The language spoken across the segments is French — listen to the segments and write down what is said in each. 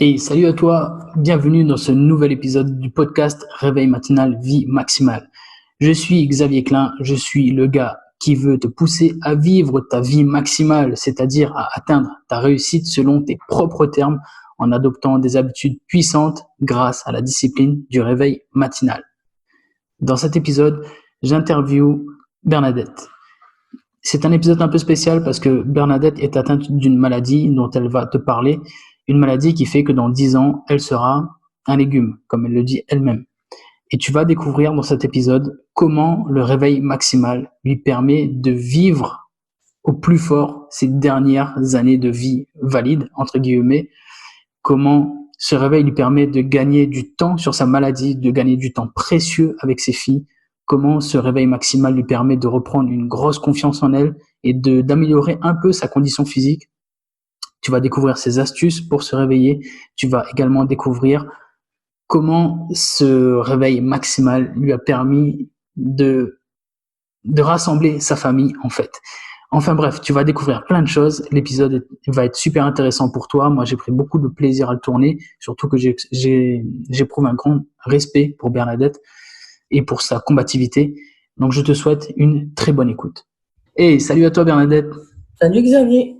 Et salut à toi, bienvenue dans ce nouvel épisode du podcast Réveil matinal vie maximale. Je suis Xavier Klein, je suis le gars qui veut te pousser à vivre ta vie maximale, c'est-à-dire à atteindre ta réussite selon tes propres termes en adoptant des habitudes puissantes grâce à la discipline du réveil matinal. Dans cet épisode, j'interviewe Bernadette. C'est un épisode un peu spécial parce que Bernadette est atteinte d'une maladie dont elle va te parler, une maladie qui fait que dans 10 ans, elle sera un légume, comme elle le dit elle-même. Et tu vas découvrir dans cet épisode comment le réveil maximal lui permet de vivre au plus fort ses dernières années de vie valide, entre guillemets, comment ce réveil lui permet de gagner du temps sur sa maladie, de gagner du temps précieux avec ses filles, comment ce réveil maximal lui permet de reprendre une grosse confiance en elle et d'améliorer un peu sa condition physique. Tu vas découvrir ses astuces pour se réveiller. Tu vas également découvrir comment ce réveil maximal lui a permis de rassembler sa famille, en fait. Enfin bref, tu vas découvrir plein de choses. L'épisode va être super intéressant pour toi. Moi, j'ai pris beaucoup de plaisir à le tourner, surtout que j'éprouve un grand respect pour Bernadette et pour sa combativité. Donc, je te souhaite une très bonne écoute. Et salut à toi, Bernadette. Salut Xavier.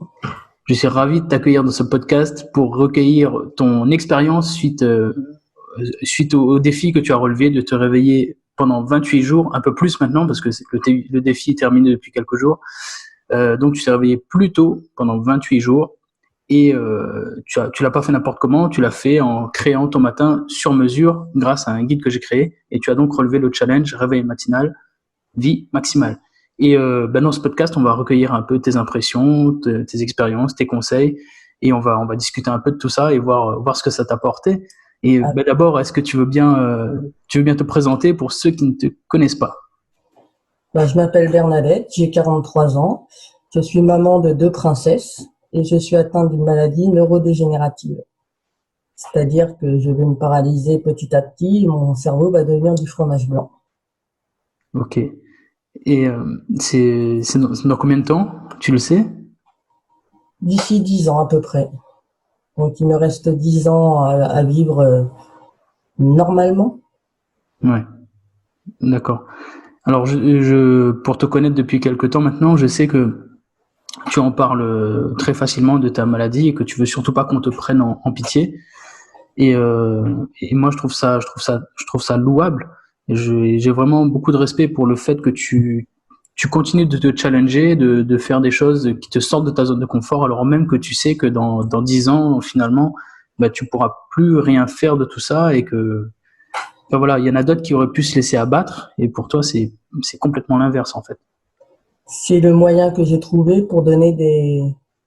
Je suis ravi de t'accueillir dans ce podcast pour recueillir ton expérience suite au défi que tu as relevé de te réveiller pendant 28 jours, un peu plus maintenant parce que le défi est terminé depuis quelques jours. Donc tu t'es réveillé plus tôt pendant 28 jours et tu l'as pas fait n'importe comment, tu l'as fait en créant ton matin sur mesure grâce à un guide que j'ai créé et tu as donc relevé le challenge réveil matinal vie maximale. Et dans ce podcast, on va recueillir un peu tes impressions, tes expériences, tes conseils et on va discuter un peu de tout ça et voir ce que ça t'a apporté. Et d'abord, est-ce que tu veux bien te présenter pour ceux qui ne te connaissent pas? Je m'appelle Bernadette, j'ai 43 ans, je suis maman de 2 princesses et je suis atteinte d'une maladie neurodégénérative. C'est-à-dire que je vais me paralyser petit à petit, mon cerveau va devenir du fromage blanc. Ok. Et c'est dans combien de temps? Tu le sais? D'ici 10 ans à peu près. Donc il me reste 10 ans à vivre normalement. Ouais, d'accord. Alors, pour te connaître depuis quelque temps maintenant, je sais que tu en parles très facilement de ta maladie et que tu veux surtout pas qu'on te prenne en pitié. Et moi, je trouve ça louable. Et j'ai vraiment beaucoup de respect pour le fait que tu continues de te challenger, de faire des choses qui te sortent de ta zone de confort, alors même que tu sais que dans 10 ans, finalement, tu pourras plus rien faire de tout ça et que, voilà, il y en a d'autres qui auraient pu se laisser abattre et pour toi, c'est complètement l'inverse, en fait. C'est le moyen que j'ai trouvé pour donner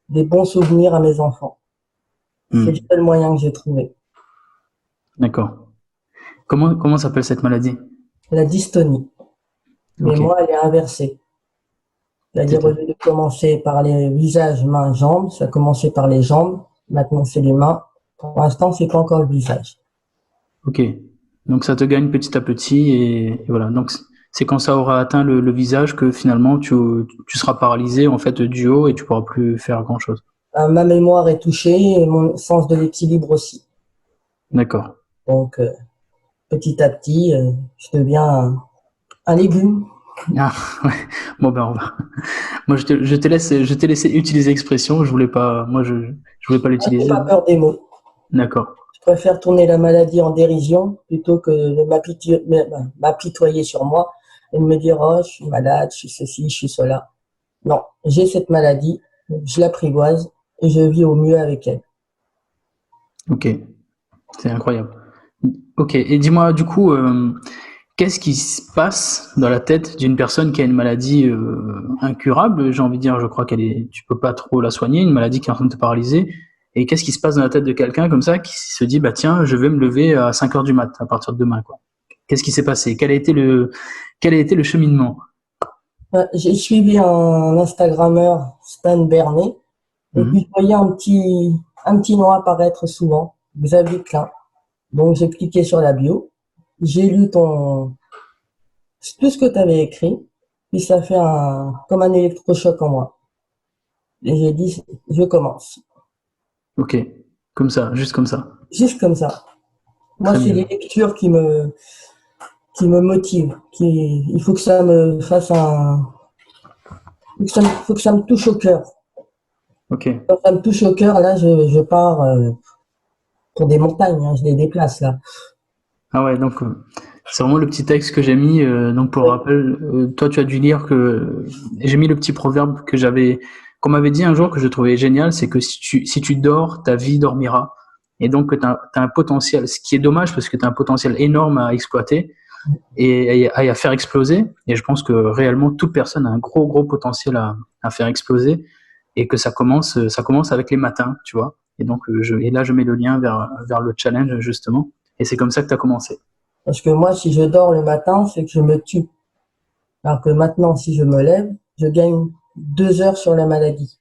des bons souvenirs à mes enfants. C'est le seul moyen que j'ai trouvé. D'accord. Comment s'appelle cette maladie? La dystonie. Mais Ok. moi, elle est inversée. C'est-à-dire, au lieu de commencer par les visages, mains, jambes, ça a commencé par les jambes, maintenant c'est les mains. Pour l'instant, c'est pas encore le visage. Ok. Donc ça te gagne petit à petit et voilà. Donc c'est quand ça aura atteint le visage que finalement tu seras paralysé en fait du haut et tu pourras plus faire grand chose. Ma mémoire est touchée et mon sens de l'équilibre aussi. D'accord. Donc, petit à petit, je deviens un légume. Ah, ouais. Bon ben on va. Moi je t'ai laissé utiliser l'expression. Je voulais pas Ah, j'ai l'utiliser. pas peur des mots. D'accord. Je préfère tourner la maladie en dérision plutôt que de m'apitoyer sur moi et de me dire, oh, je suis malade, je suis ceci, je suis cela. Non, j'ai cette maladie, je l'apprivoise et je vis au mieux avec elle. Ok. C'est incroyable. Ok. Et dis-moi du coup. Qu'est-ce qui se passe dans la tête d'une personne qui a une maladie incurable? J'ai envie de dire, je crois tu peux pas trop la soigner, une maladie qui est en train de te paralyser. Et qu'est-ce qui se passe dans la tête de quelqu'un comme ça qui se dit, bah tiens, je vais me lever à 5 heures du mat à partir de demain, quoi. Qu'est-ce qui s'est passé? Quel a été le cheminement? J'ai suivi un Instagrammeur, Stan Bernet, et puis je voyais un petit nom apparaître souvent, Xavier Klein. Donc j'ai cliqué sur la bio, j'ai lu tout ce que tu avais écrit, puis ça fait comme un électrochoc en moi. Et j'ai dit, je commence. Ok, comme ça, juste comme ça. juste comme ça. Moi, Très c'est bien. les lectures qui me motivent. Il faut que ça me fasse faut que ça me touche au cœur. Ok. Quand ça me touche au cœur, là, je pars pour des montagnes, hein, je les déplace là. Ah ouais, donc c'est vraiment le petit texte que j'ai mis. Donc pour le Oui, rappel, toi tu as dû lire que j'ai mis le petit proverbe qu'on m'avait dit un jour que je trouvais génial, c'est que si tu dors, ta vie dormira. Et donc que tu as un potentiel, ce qui est dommage parce que tu as un potentiel énorme à exploiter et à faire exploser. Et je pense que réellement toute personne a un gros potentiel à faire exploser et que ça commence avec les matins, tu vois. Et donc et là je mets le lien vers le challenge justement. Et c'est comme ça que tu as commencé. parce que moi, si je dors le matin, c'est que je me tue. Alors que maintenant, si je me lève, je gagne 2 heures sur la maladie.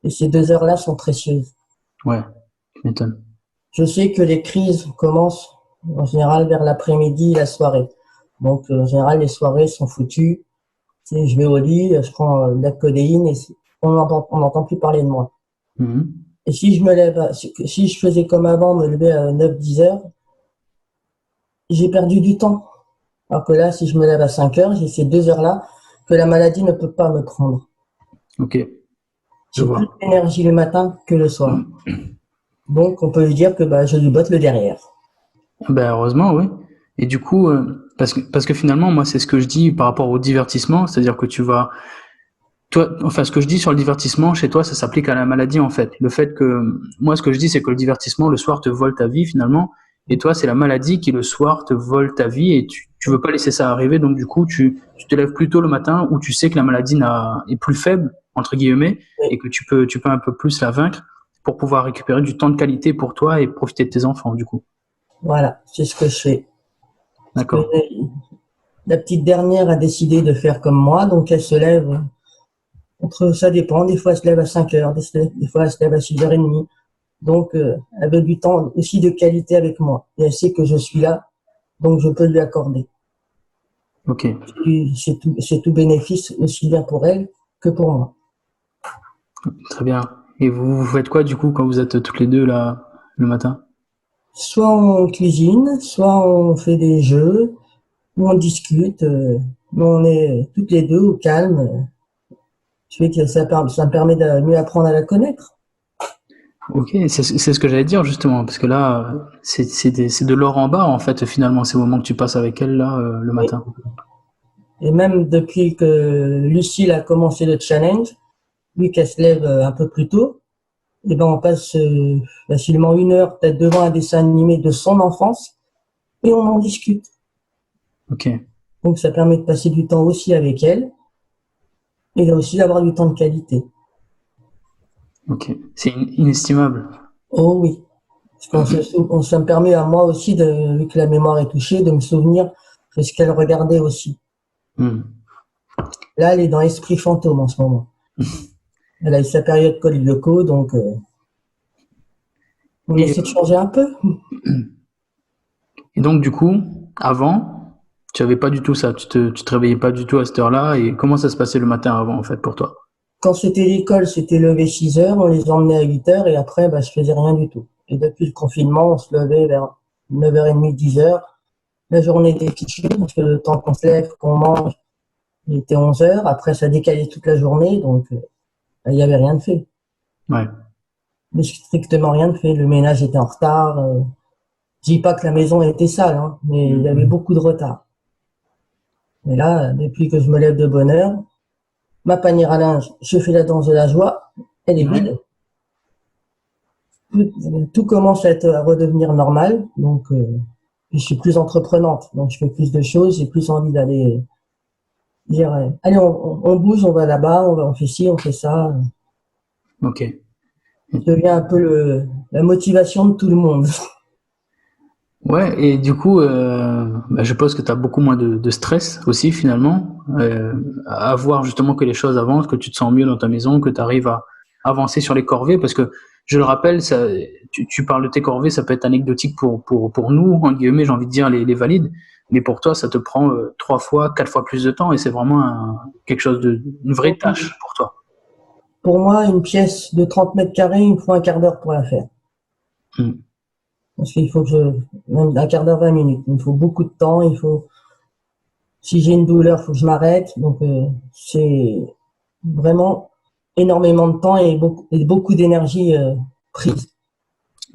Et ces 2 heures-là sont précieuses. Ouais, tu m'étonnes. Je sais que les crises commencent en général vers l'après-midi et la soirée. Donc, en général, les soirées sont foutues. Tu sais, je vais au lit, je prends de la codéine et on n'entend plus parler de moi. Mhm. Et si je me lève, si je faisais comme avant, me lever à 9 10 heures, j'ai perdu du temps. Alors que là, si je me lève à 5 heures, j'ai ces 2 heures-là que la maladie ne peut pas me prendre. Ok, je J'ai plus vois. d'énergie le matin que le soir. Donc, on peut lui dire que bah, je lui botte le derrière. Ben heureusement, oui. Et du coup, parce que finalement, moi, c'est ce que je dis par rapport au divertissement, c'est-à-dire que tu vas, toi, enfin, ce que je dis sur le divertissement, chez toi, ça s'applique à la maladie, en fait. Le fait que, moi, ce que je dis, c'est que le divertissement, le soir, te vole ta vie, finalement. Et toi, c'est la maladie qui, le soir, te vole ta vie et tu veux pas laisser ça arriver. Donc, du coup, tu te lèves plus tôt le matin où tu sais que la maladie est plus faible, entre guillemets, Oui, et que tu peux un peu plus la vaincre pour pouvoir récupérer du temps de qualité pour toi et profiter de tes enfants, du coup. voilà, c'est ce que je fais. Parce que D'accord. la petite dernière a décidé de faire comme moi, donc elle se lève ça dépend, des fois elle se lève à 5 heures, des fois elle se lève à 6h30. Donc elle veut du temps aussi de qualité avec moi. Et elle sait que je suis là, donc je peux lui accorder. Ok. C'est tout bénéfice aussi bien pour elle que pour moi. Très bien. Et vous faites quoi, du coup, quand vous êtes toutes les deux, là, le matin? Soit on cuisine, soit on fait des jeux, ou on discute, mais on est toutes les deux au calme. Je fais que ça me permet de mieux apprendre à la connaître. Ok, c'est ce que j'allais dire, justement, parce que là, c'est de l'or en bas, en fait, finalement, ces moments que tu passes avec elle, là, le Et, matin. et même depuis que Lucille a commencé le challenge, lui qu'elle se lève un peu plus tôt, et ben on passe facilement 1 heure peut-être devant un dessin animé de son enfance et on en discute. Ok, Donc ça permet de passer du temps aussi avec elle et aussi d'avoir du temps de qualité. ok. C'est inestimable. Oh oui, parce ça me permet à moi aussi, vu que la mémoire est touchée, de me souvenir de ce qu'elle regardait aussi. Hmm. Là, elle est dans Esprit fantôme en ce moment. Elle a eu sa période Code Lyoko, donc on Et, essaie de changer un peu. et donc, du coup, avant, tu avais pas du tout ça. Tu te réveillais pas du tout à cette heure-là. Et comment ça se passait le matin avant, en fait, pour toi? Quand c'était l'école, c'était levé 6 heures, on les emmenait à 8 heures et après, bah, je faisais rien du tout. Et depuis le confinement, on se levait vers 9h30, 10 heures. La journée était fichue parce que le temps qu'on se lève, qu'on mange, il était 11 heures. Après, ça décalait toute la journée, donc il n'y avait rien de fait. Ouais. Mais strictement rien de fait. Le ménage était en retard. Je dis pas que la maison était sale, hein, mais il y avait beaucoup de retard. Et là, depuis que je me lève de bonne heure, ma panière à linge, je fais la danse de la joie, elle est Ouais. vide. Tout commence à redevenir normal, donc je suis plus entreprenante, donc je fais plus de choses, j'ai plus envie d'aller dire, allez, on bouge, on va là-bas, on fait ci, on fait ça. Ok. Je deviens un peu la motivation de tout le monde. Ouais, et du coup, bah, je suppose que tu as beaucoup moins de stress aussi finalement, à voir justement que les choses avancent, que tu te sens mieux dans ta maison, que tu arrives à avancer sur les corvées, parce que je le rappelle, ça, tu parles de tes corvées, ça peut être anecdotique pour nous, en guillemets, j'ai envie de dire les valides, mais pour toi, ça te prend 3 fois, 4 fois plus de temps, et c'est vraiment quelque chose une vraie tâche pour toi. Pour moi, une pièce de 30 mètres carrés, il me faut un quart d'heure pour la faire. Hmm. Parce qu'il faut même un quart d'heure, 20 minutes. Il me faut beaucoup de temps. Si j'ai une douleur, il faut que je m'arrête. Donc, c'est vraiment énormément de temps et beaucoup d'énergie prise.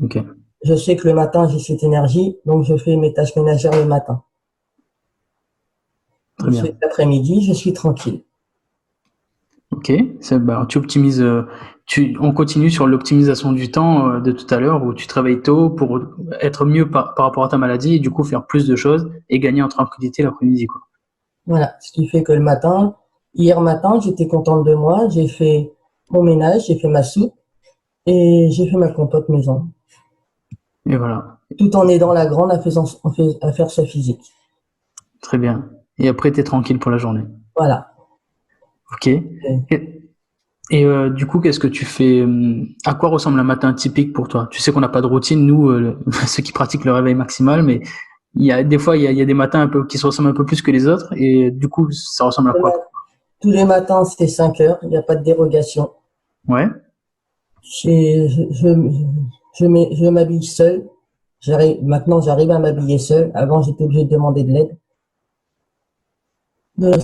Ok, Je sais que le matin, j'ai cette énergie, donc je fais mes tâches ménagères le matin. très bien. L'après-midi, je suis tranquille. Ok, tu optimises, on continue sur l'optimisation du temps de tout à l'heure où tu travailles tôt pour être mieux par rapport à ta maladie et du coup faire plus de choses et gagner en tranquillité l'après-midi, quoi. Voilà, ce qui fait que hier matin, j'étais contente de moi, j'ai fait mon ménage, j'ai fait ma soupe et j'ai fait ma compote maison, Et voilà, tout en aidant la grande à faire sa physique. très bien. Et après, t'es tranquille pour la journée. Voilà. Ok. Et du coup, qu'est-ce que tu fais? À quoi ressemble un matin typique pour toi? Tu sais qu'on n'a pas de routine, nous, ceux qui pratiquent le réveil maximal, mais il y a des fois, il y a des matins un peu qui se ressemblent un peu plus que les autres, et du coup, ça ressemble à quoi? Tous les matins, c'est 5 heures, il n'y a pas de dérogation. Ouais. Je m'habille seul. Maintenant, j'arrive à m'habiller seul. Avant, j'étais obligé de demander de l'aide.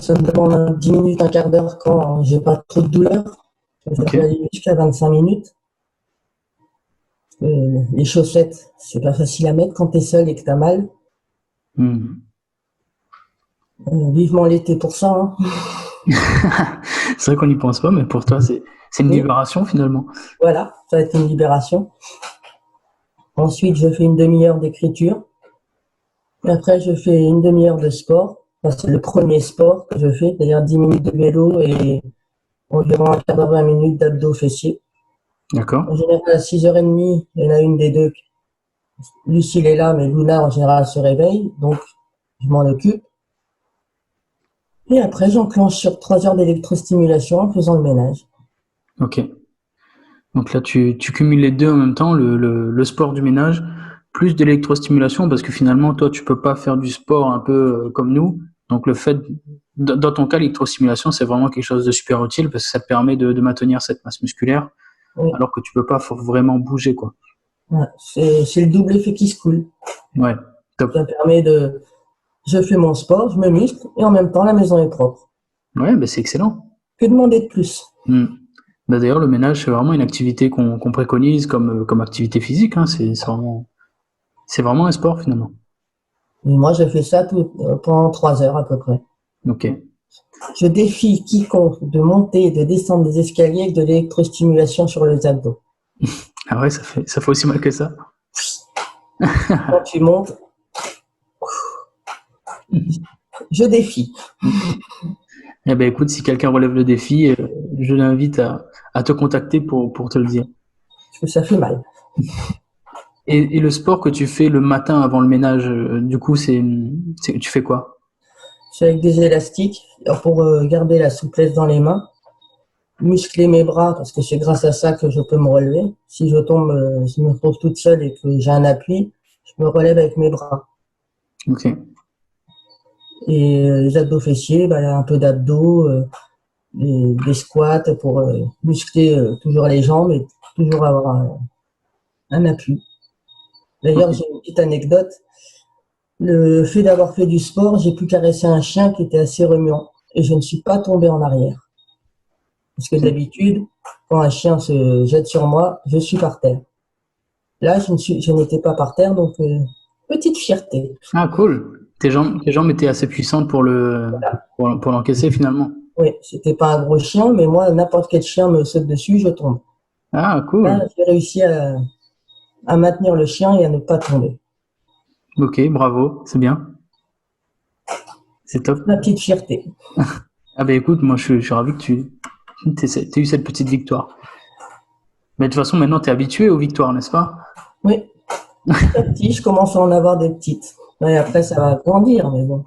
Ça me demande 10 minutes, un quart d'heure quand j'ai pas trop de douleur. Ça Ok. peut aller jusqu'à 25 minutes. Les chaussettes, c'est pas facile à mettre quand t'es seul et que t'as mal. Hmm. Vivement l'été pour ça, hein. C'est vrai qu'on n'y pense pas, mais pour toi, c'est une Oui, libération finalement. voilà, ça a été une libération. Ensuite, je fais une demi-heure d'écriture. Après, je fais une demi-heure de sport. Enfin, c'est le premier sport que je fais, c'est-à-dire 10 minutes de vélo et environ un quart d'heure, 20 minutes d'abdos fessiers. D'accord. En général, à 6h30, il y en a une des deux. Lucille est là, mais Luna, en général, se réveille, donc je m'en occupe. Et après, j'enclenche sur 3 heures d'électrostimulation en faisant le ménage. Ok. Donc là, tu cumules les deux en même temps, le sport du ménage, plus de l'électrostimulation, parce que finalement, toi, tu peux pas faire du sport un peu comme nous. Donc le fait, dans ton cas, l'électrostimulation, c'est vraiment quelque chose de super utile parce que ça te permet de maintenir cette masse musculaire, Oui, alors que tu peux pas vraiment bouger, quoi. voilà. C'est le double effet qui se coule. Ouais, top. Ça permet je fais mon sport, je me muscle, et en même temps, la maison est propre. Ouais, bah c'est excellent. Que demander de plus? Hmm. Bah, d'ailleurs, le ménage, c'est vraiment une activité qu'on préconise comme activité physique, hein. C'est vraiment un sport finalement. Et moi, je fais ça pendant 3 heures à peu près. Ok. Je défie quiconque de monter et de descendre des escaliers avec de l'électrostimulation sur les abdos. Ah ouais, ça fait aussi mal que ça. Quand tu montes, je défie. Eh ben écoute, si quelqu'un relève le défi, je l'invite à te contacter pour te le dire. Parce que ça fait mal. Et le sport que tu fais le matin avant le ménage, du coup, tu fais quoi? C'est avec des élastiques pour garder la souplesse dans les mains. Muscler mes bras parce que c'est grâce à ça que je peux me relever. Si je tombe, si je me retrouve toute seule et que j'ai un appui, je me relève avec mes bras. Ok. Et les abdos fessiers, bah, un peu d'abdos, des squats pour muscler toujours les jambes et toujours avoir un appui. Ok. D'ailleurs, j'ai une petite anecdote. Le fait d'avoir fait du sport, j'ai pu caresser un chien qui était assez remuant et je ne suis pas tombé en arrière. Parce que d'habitude, quand un chien se jette sur moi, je suis par terre. Là, je n'étais pas par terre, donc petite fierté. Ah, cool. Tes jambes étaient assez puissantes pour l'encaisser finalement. Oui, c'était pas un gros chien, mais moi, n'importe quel chien me saute dessus, je tombe. Ah, Là, cool. j'ai réussi à maintenir le chien et à ne pas tomber. Ok, bravo, c'est bien. C'est top. Ma petite fierté. Ah ben écoute, moi je suis ravi que t'aies eu cette petite victoire. Mais de toute façon, maintenant, t'es habitué aux victoires, n'est-ce pas? Oui, petit à petit, je commence à en avoir des petites. Et après, ça va grandir, mais bon.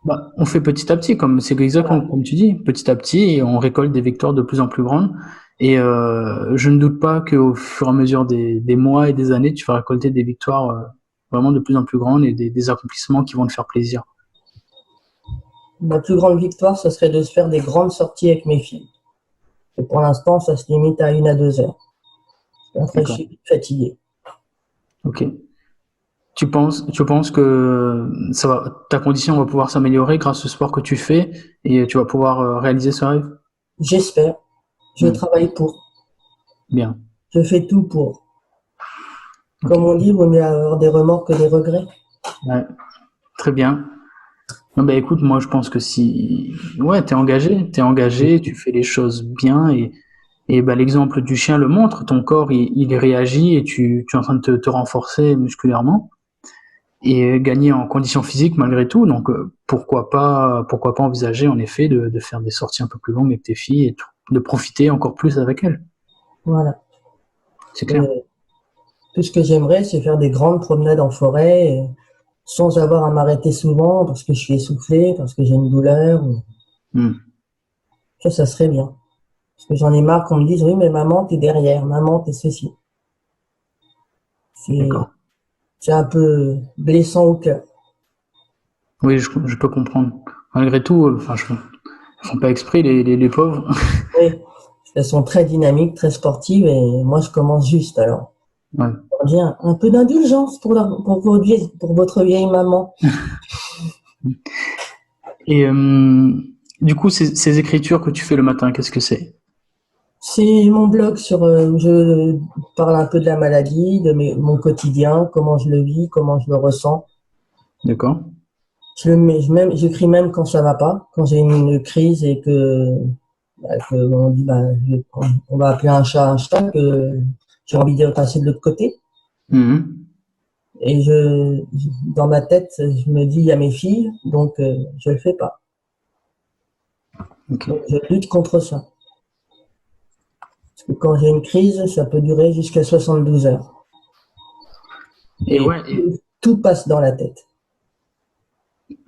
Bah, on fait petit à petit, c'est exactement Voilà. comme tu dis, petit à petit, et on récolte des victoires de plus en plus grandes. Et je ne doute pas qu'au fur et à mesure des mois et des années, tu vas récolter des victoires vraiment de plus en plus grandes et des accomplissements qui vont te faire plaisir. Ma plus grande victoire, ce serait de se faire des grandes sorties avec mes filles. Et pour l'instant, ça se limite à 1 à 2 heures. Après, je D'accord. suis fatigué. Ok. Tu penses que ta condition va pouvoir s'améliorer grâce au sport que tu fais et tu vas pouvoir réaliser ce rêve? J'espère. Je Hmm. travaille pour. Bien. Je fais tout pour. Ok. Comme on dit, il vaut mieux avoir des remords que des regrets. Ouais. Très bien. Non, bah écoute, moi je pense que si ouais, t'es engagé, tu fais les choses bien et bah l'exemple du chien le montre, ton corps il réagit et tu es en train de te renforcer musculairement et gagner en condition physique malgré tout. Donc pourquoi pas envisager en effet de faire des sorties un peu plus longues avec tes filles et de profiter encore plus avec elles. Voilà. C'est clair. Mais tout ce que j'aimerais, c'est faire des grandes promenades en forêt, sans avoir à m'arrêter souvent parce que je suis essoufflé, parce que j'ai une douleur. Hmm. Ça serait bien. Parce que j'en ai marre qu'on me dise, oui, mais maman, t'es derrière, maman, t'es ceci. C'est, D'accord. c'est un peu blessant au cœur. Oui, je peux comprendre. Malgré tout, enfin, ils font pas exprès les pauvres. Oui, elles sont très dynamiques, très sportives, et moi, je commence juste, alors. Ouais. Bien, un peu d'indulgence pour votre vieille maman. Et du coup, ces écritures que tu fais le matin, qu'est-ce que c'est? C'est mon blog où je parle un peu de la maladie, mon quotidien, comment je le vis, comment je le ressens. D'accord? J'écris même quand ça va pas, quand j'ai une crise et que on dit, on va appeler un chat, que j'ai envie de passer de l'autre côté. Mhm. Et dans ma tête, je me dis, il y a mes filles, donc je le fais pas. Ok. Donc je lutte contre ça. Parce que quand j'ai une crise, ça peut durer jusqu'à 72 heures. Et Et ouais, tout passe dans la tête.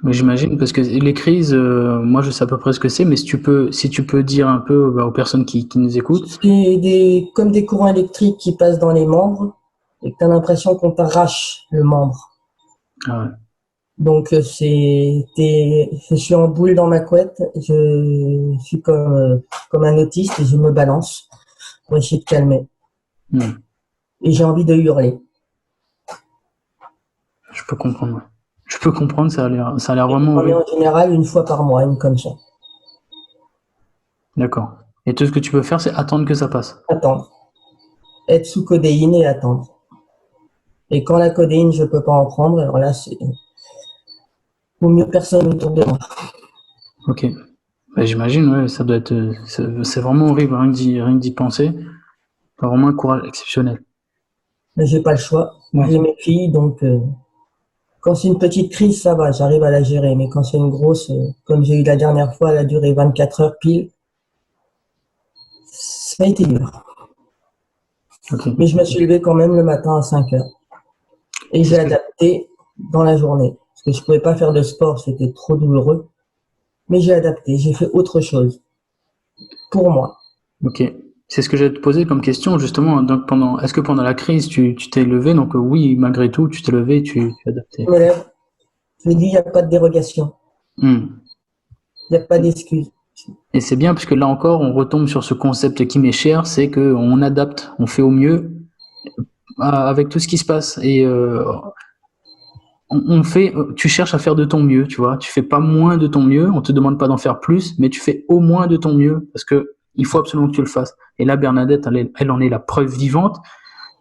mais j'imagine parce que les crises, moi je sais à peu près ce que c'est, mais si tu peux dire un peu bah, aux personnes qui nous écoutent. C'est comme des courants électriques qui passent dans les membres et que tu as l'impression qu'on t'arrache le membre. Ah ouais. Donc je suis en boule dans ma couette, je suis comme un autiste et je me balance pour essayer de calmer. Hmm. Et j'ai envie de hurler. Je peux comprendre. Ouais. Je peux comprendre, ça a l'air Et vraiment j'en ai horrible. en général une fois par mois, une comme ça. D'accord. Et tout ce que tu peux faire, c'est attendre que ça passe. Attendre. Être sous codéine et attendre. Et quand la codéine, je peux pas en prendre, alors là, vaut mieux personne autour de moi. Ok. Bah, j'imagine, ouais, ça doit être, c'est vraiment horrible, rien que d'y penser. T'as vraiment un courage exceptionnel. Mais j'ai pas le choix. Ouais. J'ai mes filles, donc quand c'est une petite crise, ça va, j'arrive à la gérer. Mais quand c'est une grosse, comme j'ai eu la dernière fois, elle a duré 24 heures pile, ça a été dur. Ok. Mais je me suis levé quand même le matin à 5 heures. Et C'est j'ai ce que. adapté dans la journée. Parce que je pouvais pas faire de sport, c'était trop douloureux. Mais j'ai adapté, j'ai fait autre chose. Pour moi. Ok. C'est ce que j'allais te poser comme question, justement. Donc est-ce que pendant la crise, tu t'es levé? Donc oui, malgré tout, tu t'es levé, tu as Je adapté. me lève, je me dis, il n'y a pas de dérogation. Hmm. Il n'y a pas d'excuse. Et c'est bien parce que là encore, on retombe sur ce concept qui m'est cher, c'est que on adapte, on fait au mieux avec tout ce qui se passe. Et tu cherches à faire de ton mieux, tu vois. Tu fais pas moins de ton mieux, on te demande pas d'en faire plus, mais tu fais au moins de ton mieux parce que il faut absolument que tu le fasses. Et là, Bernadette, elle en est la preuve vivante.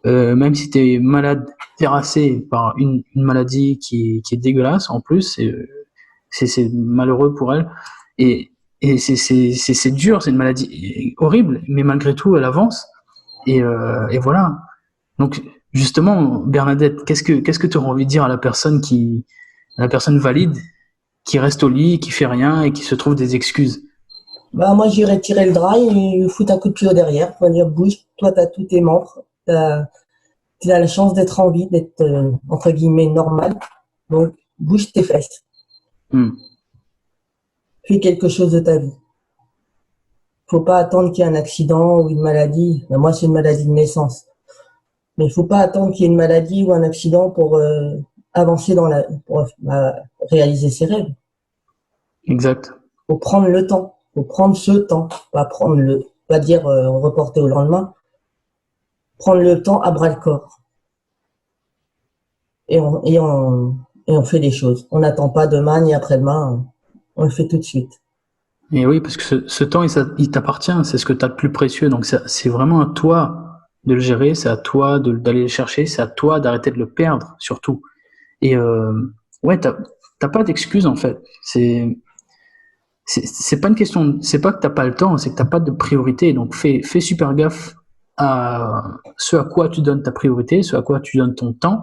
Même si tu es malade, terrassé par une maladie qui est dégueulasse en plus, c'est malheureux pour elle. Et, et c'est dur, c'est une maladie horrible, mais malgré tout, elle avance. Et voilà. Donc, justement, Bernadette, qu'est-ce que tu auras envie de dire à la personne valide qui reste au lit, qui fait rien et qui se trouve des excuses? Bah, moi, j'irais tirer le drap et lui foutre un coup de pied au derrière pour dire, bouge, toi, t'as tous tes membres. Tu as la chance d'être en vie, d'être, entre guillemets, normal. Donc, bouge tes fesses. Hmm. Fais quelque chose de ta vie. Faut pas attendre qu'il y ait un accident ou une maladie. Ben, moi, c'est une maladie de naissance. Mais il faut pas attendre qu'il y ait une maladie ou un accident pour avancer pour réaliser ses rêves. Exact. Faut prendre le temps. Faut prendre ce temps. Pas dire reporter au lendemain. Prendre le temps à bras le corps. et on fait des choses. On n'attend pas demain ni après-demain, on le fait tout de suite. Et oui, parce que ce temps, il t'appartient, c'est ce que tu as de plus précieux. Donc c'est vraiment à toi de le gérer, c'est à toi d'aller le chercher, c'est à toi d'arrêter de le perdre, surtout. Et ouais, t'as pas d'excuse en fait. C'est pas une question, c'est pas que t'as pas le temps, c'est que t'as pas de priorité. Donc fais super gaffe à ce à quoi tu donnes ta priorité, ce à quoi tu donnes ton temps.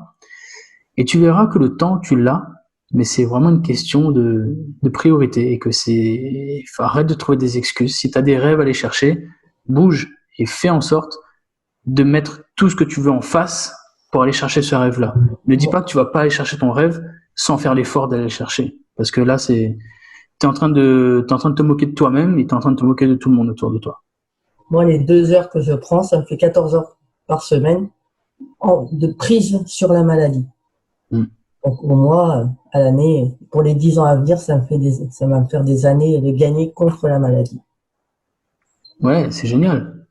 Et tu verras que le temps, tu l'as, mais c'est vraiment une question de priorité et que arrête de trouver des excuses. Si t'as des rêves à aller chercher, bouge et fais en sorte de mettre tout ce que tu veux en face pour aller chercher ce rêve-là. Ne dis pas que tu vas pas aller chercher ton rêve sans faire l'effort d'aller le chercher. Parce que là, t'es en train de te moquer de toi-même et t'es en train de te moquer de tout le monde autour de toi. Moi, les 2 heures que je prends, ça me fait 14 heures par semaine de prise sur la maladie. Mm. Donc, pour moi, à l'année, pour les 10 ans à venir, ça va me faire des années de gagner contre la maladie. Ouais, c'est génial.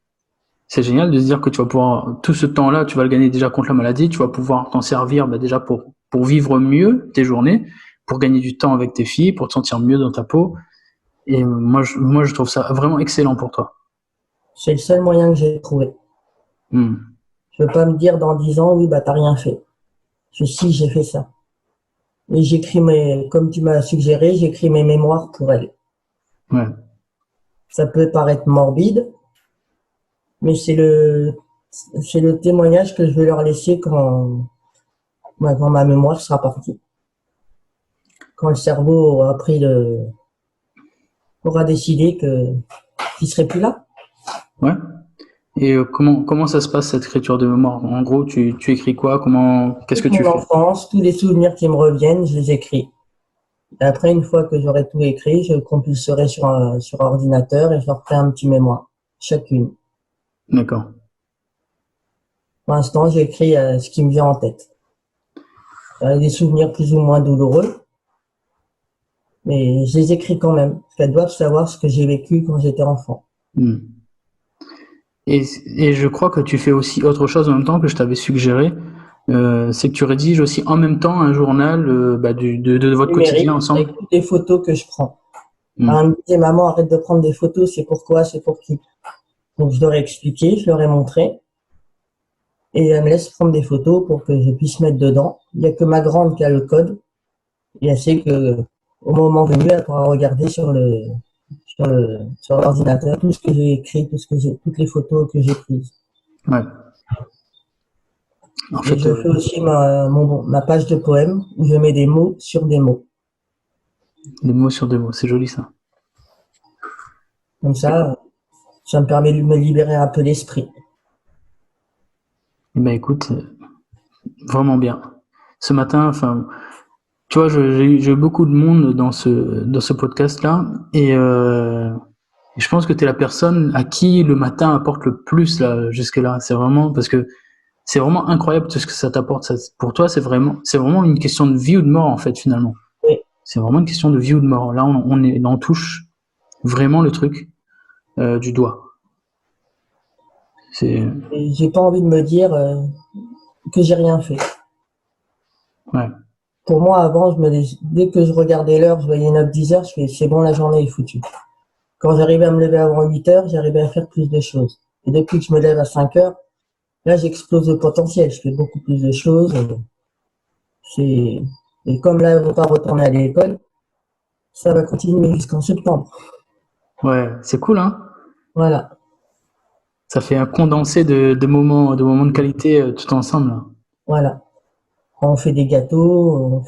C'est génial de se dire que tu vas pouvoir, tout ce temps-là, tu vas le gagner déjà contre la maladie, tu vas pouvoir t'en servir déjà pour vivre mieux tes journées, pour gagner du temps avec tes filles, pour te sentir mieux dans ta peau. Et moi, je trouve ça vraiment excellent pour toi. C'est le seul moyen que j'ai trouvé. Mm. Je veux pas me dire dans 10 ans, oui, bah, t'as rien fait. Si, j'ai fait ça. Et comme tu m'as suggéré, j'écris mes mémoires pour elle. Ouais. Ça peut paraître morbide, mais c'est le témoignage que je vais leur laisser quand ma mémoire sera partie. Quand le cerveau aura décidé qu'il serait plus là. Ouais. Et comment ça se passe cette écriture de mémoire? En gros, tu écris quoi? Qu'est-ce que Toute tu mon fais? enfance, tous les souvenirs qui me reviennent, je les écris. Et après, une fois que j'aurai tout écrit, je compulserai sur ordinateur et je leur ferai un petit mémoire, chacune. D'accord. Pour l'instant, j'écris ce qui me vient en tête. Des souvenirs plus ou moins douloureux, mais je les écris quand même, parce qu'elles doivent savoir ce que j'ai vécu quand j'étais enfant. Mm. Et je crois que tu fais aussi autre chose en même temps que je t'avais suggéré, c'est que tu rédiges aussi en même temps un journal de votre quotidien Numérique, ensemble. avec toutes les photos que je prends. Alors, Mm. elle me disait, maman, arrête de prendre des photos, c'est pourquoi, c'est pour qui. Donc, je leur ai expliqué, je leur ai montré, et elle me laisse prendre des photos pour que je puisse mettre dedans. Il n'y a que ma grande qui a le code, et elle sait que, au moment venu, elle pourra regarder sur l'ordinateur tout ce que j'ai écrit, toutes les photos que j'ai prises. Ouais. En Et fait, je fais aussi ma page de poème où je mets des mots sur des mots. des mots sur des mots, c'est joli ça. Comme ça me permet de me libérer un peu l'esprit. Eh ben écoute, vraiment bien. Ce matin, enfin, tu vois, j'ai eu beaucoup de monde dans ce podcast-là, et je pense que tu es la personne à qui le matin apporte le plus là jusque-là. C'est vraiment parce que c'est vraiment incroyable tout ce que ça t'apporte. Pour toi, c'est vraiment une question de vie ou de mort en fait finalement. Oui. C'est vraiment une question de vie ou de mort. Là, on touche vraiment le truc du doigt. C'est Et j'ai pas envie de me dire que j'ai rien fait. ouais, Pour moi, avant, dès que je regardais l'heure, je voyais 9-10 heures, je fais, c'est bon, la journée est foutue. Quand j'arrivais à me lever avant 8 heures, j'arrivais à faire plus de choses. Et depuis que je me lève à 5 heures, là, j'explose le potentiel. Je fais beaucoup plus de choses. C'est, et comme là, elles vont pas retourner à l'école, ça va continuer jusqu'en septembre. ouais, c'est cool hein. Voilà, Ça fait un condensé de moments de qualité tout ensemble là. voilà. On fait des gâteaux,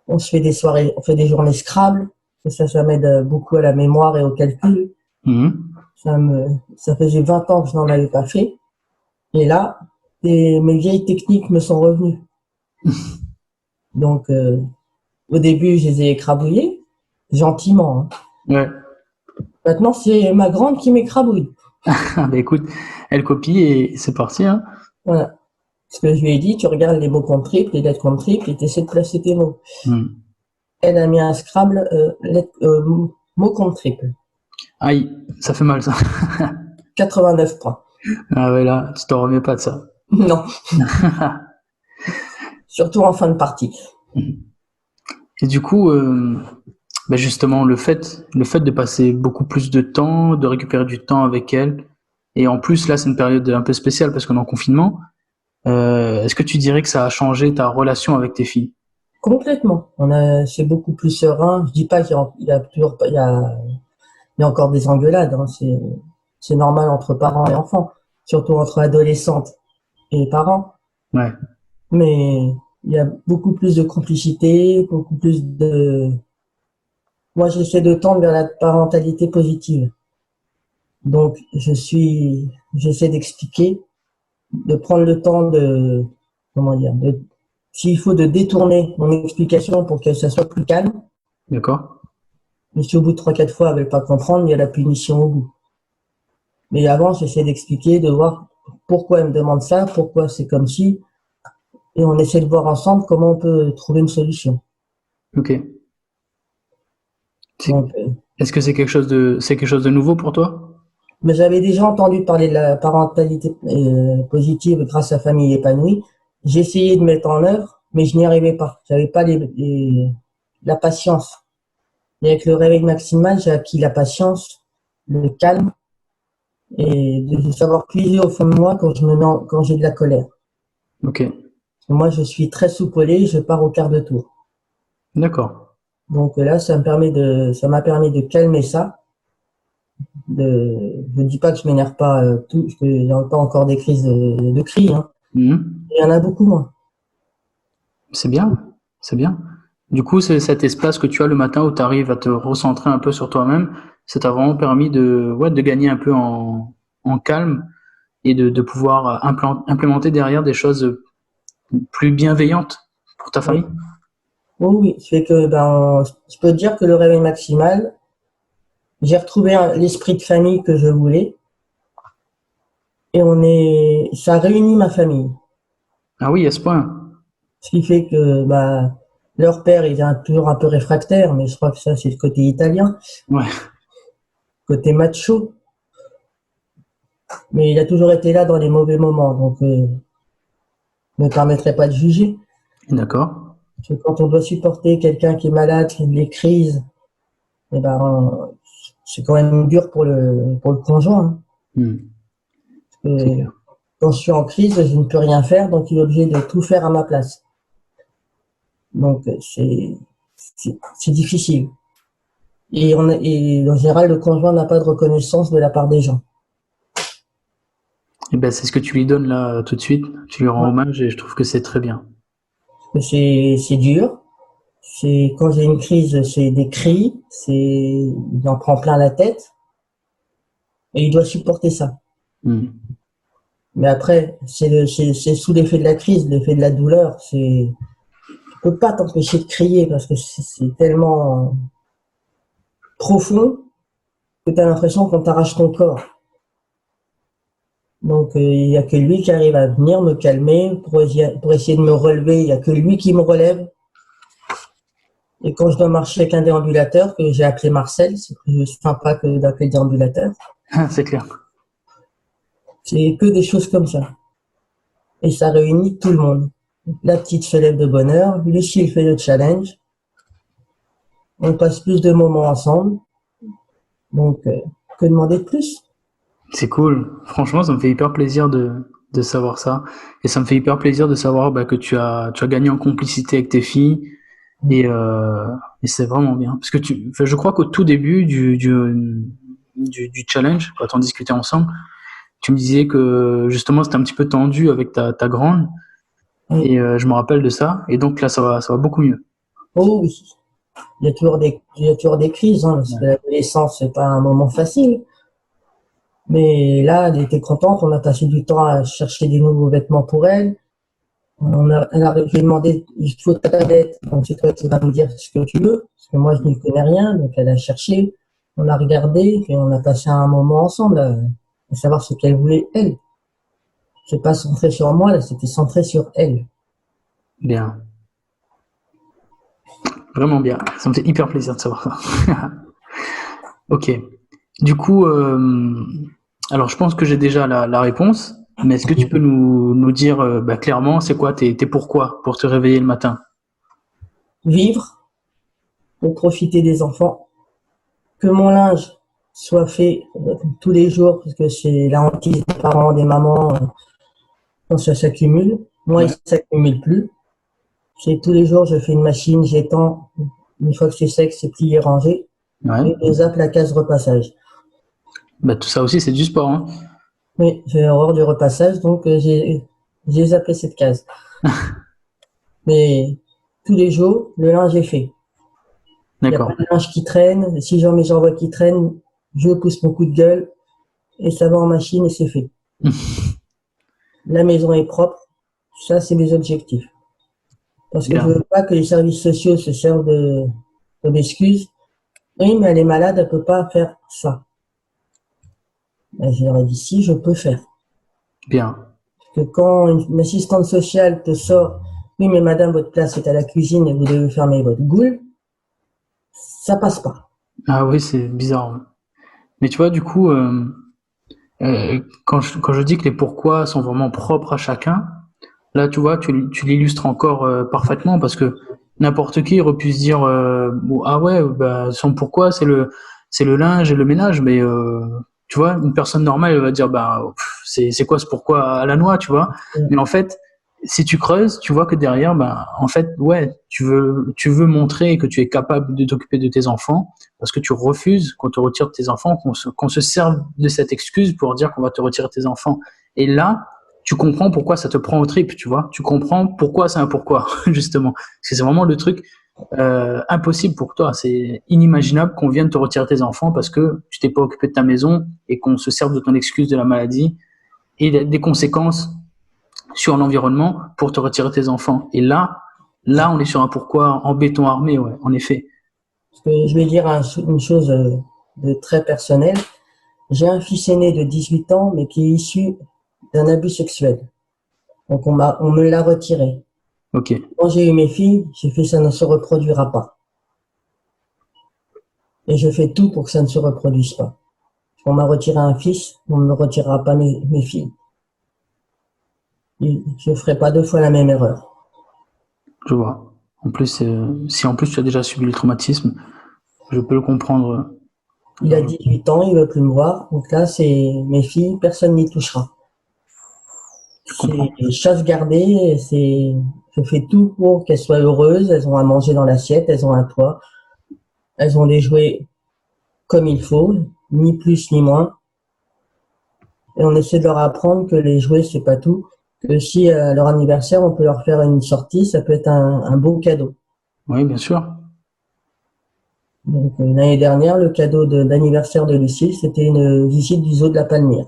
on se fait des soirées, on fait des journées Scrabble. Ça m'aide beaucoup à la mémoire et au calcul. Mhm. Ça faisait 20 ans que je n'en avais pas fait. Et là, mes vieilles techniques me sont revenues. Donc, au début, je les ai écrabouillées, gentiment, hein. Ouais. Maintenant, c'est ma grande qui m'écrabouille. Ah, bah écoute, elle copie et c'est parti hein. Voilà. Ce que je lui ai dit, tu regardes les mots compte triple, les lettres compte triple, et tu essaies de placer tes mots. Mhm. Elle a mis un Scrabble, mots compte triple. Aïe, ça fait mal ça. 89 points. Ah ouais là, tu t'en remets pas de ça. Non. surtout en fin de partie. Et du coup, justement, le fait de passer beaucoup plus de temps, de récupérer du temps avec elle, et en plus, là, c'est une période un peu spéciale parce qu'on est en confinement. Est-ce que tu dirais que ça a changé ta relation avec tes filles? Complètement. C'est beaucoup plus serein. Je dis pas qu'il y a toujours pas, il y a encore des engueulades, hein. C'est normal entre parents et enfants, surtout entre adolescentes et parents. Ouais, Mais il y a beaucoup plus de complicité, beaucoup plus de... Moi, j'essaie de tendre vers la parentalité positive. Donc, j'essaie d'expliquer, de prendre le temps comment dire, s'il faut de détourner mon explication pour que ça soit plus calme. d'accord. Mais si au bout de 3-4 fois, elle ne veut pas comprendre, il y a la punition au bout. Mais avant, j'essaie d'expliquer, de voir pourquoi elle me demande ça, pourquoi c'est comme si, et on essaie de voir ensemble comment on peut trouver une solution. Ok. Donc, Est-ce que c'est c'est quelque chose de nouveau pour toi? mais j'avais déjà entendu parler de la parentalité positive grâce à Famille épanouie. J'ai essayé de mettre en œuvre, mais je n'y arrivais pas. J'avais pas la patience. Et avec le réveil maximal, j'ai acquis la patience, le calme et de savoir puiser au fond de moi quand j'ai de la colère. Ok, Moi, je suis très soupolé, je pars au quart de tour. d'accord. Donc là, ça m'a permis de calmer ça. Je ne dis pas que je m'énerve pas que il n'y a pas encore des crises de cris, hein. Mhm. Il y en a beaucoup moins. C'est bien, c'est bien. Du coup, c'est cet espace que tu as le matin où tu arrives à te recentrer un peu sur toi-même, ça t'a vraiment permis de gagner un peu en calme et de pouvoir implémenter derrière des choses plus bienveillantes pour ta Oui, famille. oui, oui. Ça fait que je peux te dire que le réveil maximal, j'ai retrouvé l'esprit de famille que je voulais et ça réunit ma famille. Ah oui, à ce point. Ce qui fait que leur père, il est toujours un peu réfractaire, mais je crois que ça c'est le côté italien, Ouais, côté macho. Mais il a toujours été là dans les mauvais moments, donc je ne me permettrai pas de juger. d'accord. Parce que quand on doit supporter quelqu'un qui est malade, qui a des crises, eh c'est quand même dur pour le conjoint, hein. Hmm, c'est Euh, clair. Quand je suis en crise, je ne peux rien faire, donc il est obligé de tout faire à ma place. Donc c'est difficile. Et en général, le conjoint n'a pas de reconnaissance de la part des gens. Et ben, c'est ce que tu lui donnes là tout de suite. Tu lui rends Ouais. hommage et je trouve que c'est très bien. C'est dur. C'est quand j'ai une crise, c'est des cris, il en prend plein la tête et il doit supporter ça. Hmm, Mais après, c'est sous l'effet de la crise, l'effet de la douleur, tu peux pas t'empêcher de crier parce que c'est tellement profond que tu as l'impression qu'on t'arrache ton corps. Donc il y a que lui qui arrive à venir me calmer pour essayer de me relever. Il y a que lui qui me relève. Et quand je dois marcher avec un déambulateur que j'ai appelé Marcel, c'est plus sympa que d'appeler déambulateur. c'est clair. C'est que des choses comme ça. Et ça réunit tout le monde. La petite se lève de bonne heure, Lucie il fait le challenge. On passe plus de moments ensemble. Donc que demander de plus? C'est cool. Franchement, ça me fait hyper plaisir de savoir ça. Et ça me fait hyper plaisir de savoir que tu as gagné en complicité avec tes filles. Et, euh, et c'est vraiment bien. Parce que enfin, je crois qu'au tout début du challenge, quand on discutait ensemble, tu me disais que justement c'était un petit peu tendu avec ta grande. Oui. Et je me rappelle de ça. Et donc là, ça va beaucoup mieux. Oh oui. Il y a toujours des crises, hein, parce que Ouais. l'adolescence, c'est pas un moment facile. Mais là, elle était contente, on a passé du temps à chercher des nouveaux vêtements pour elle. Je lui ai demandé, il faut ta tablette, donc c'est toi qui vas me dire ce que tu veux, parce que moi je n'y connais rien, donc elle a cherché, on a regardé, et on a passé un moment ensemble à savoir ce qu'elle voulait elle. C'est pas centré sur moi, là, c'était centré sur elle. Bien. Vraiment bien. Ça me fait hyper plaisir de savoir ça. Ok. Du coup, alors je pense que j'ai déjà la réponse. Mais est-ce que tu peux nous dire clairement, c'est quoi tes pourquoi pour te réveiller le matin? Vivre pour profiter des enfants, que mon linge soit fait tous les jours, parce que c'est la hantise des parents, des mamans, quand ça s'accumule. Moi, il Ouais. ne s'accumule plus. C'est tous les jours, je fais une machine, j'étends. Une fois que c'est sec, c'est plié, rangé. Ouais. Et je zappe la case repassage. Tout ça aussi, c'est du sport, hein. Oui, j'ai horreur du repassage, donc j'ai zappé cette case. Mais tous les jours, le linge est fait. Il n'y a pas D'accord. de linge qui traîne. Si j'en vois qui traîne, je pousse mon coup de gueule et ça va en machine et c'est fait. La maison est propre. Ça, c'est mes objectifs. Parce que je Bien. veux pas que les services sociaux se servent de l'excuse. Oui, mais elle est malade, elle peut pas faire ça. Ben, je leur ai dit, si, je peux faire. Bien. Que quand une assistante sociale te sort, oui, mais madame, votre place est à la cuisine et vous devez fermer votre goule, ça passe pas. Ah oui, c'est bizarre. Ouais. Mais tu vois, du coup, quand je dis que les pourquoi sont vraiment propres à chacun, là, tu vois, tu l'illustres encore parfaitement parce que n'importe qui aurait pu se dire bon, ah ouais, son pourquoi c'est le linge et le ménage, mais tu vois, une personne normale elle va dire c'est quoi ce pourquoi à la noix, tu vois. Mais en fait, si tu creuses, tu vois que derrière, en fait, ouais, tu veux montrer que tu es capable de t'occuper de tes enfants parce que tu refuses qu'on te retire tes enfants, qu'on se serve de cette excuse pour dire qu'on va te retirer tes enfants. Et là, tu comprends pourquoi ça te prend au trip, tu vois. Tu comprends pourquoi c'est un pourquoi, justement. Parce que c'est vraiment le truc impossible pour toi. C'est inimaginable qu'on vienne te retirer tes enfants parce que tu t'es pas occupé de ta maison et qu'on se serve de ton excuse de la maladie et des conséquences sur l'environnement pour te retirer tes enfants. Et là, on est sur un pourquoi en béton armé, ouais, en effet. Parce que je vais dire une chose de très personnelle. J'ai un fils aîné de 18 ans, mais qui est issu d'un abus sexuel. Donc on me l'a retiré. Ok, Quand j'ai eu mes filles, j'ai fait ça ne se reproduira pas. Et je fais tout pour que ça ne se reproduise pas. On m'a retiré un fils, on ne me retirera pas mes filles. Je ne ferai pas deux fois la même erreur. je vois. En plus, si en plus tu as déjà subi le traumatisme, je peux le comprendre. Il a 18 ans, il veut plus me voir. Donc là, c'est mes filles, personne n'y touchera. Je C'est comprends. chasse gardée, je fais tout pour qu'elles soient heureuses. Elles ont à manger dans l'assiette, elles ont un toit, elles ont des jouets comme il faut, ni plus ni moins. Et on essaie de leur apprendre que les jouets, c'est pas tout. Que si à leur anniversaire, on peut leur faire une sortie, ça peut être un beau cadeau. Oui, bien sûr. Donc l'année dernière, le cadeau d'anniversaire de Lucille, c'était une visite du zoo de la Palmyre.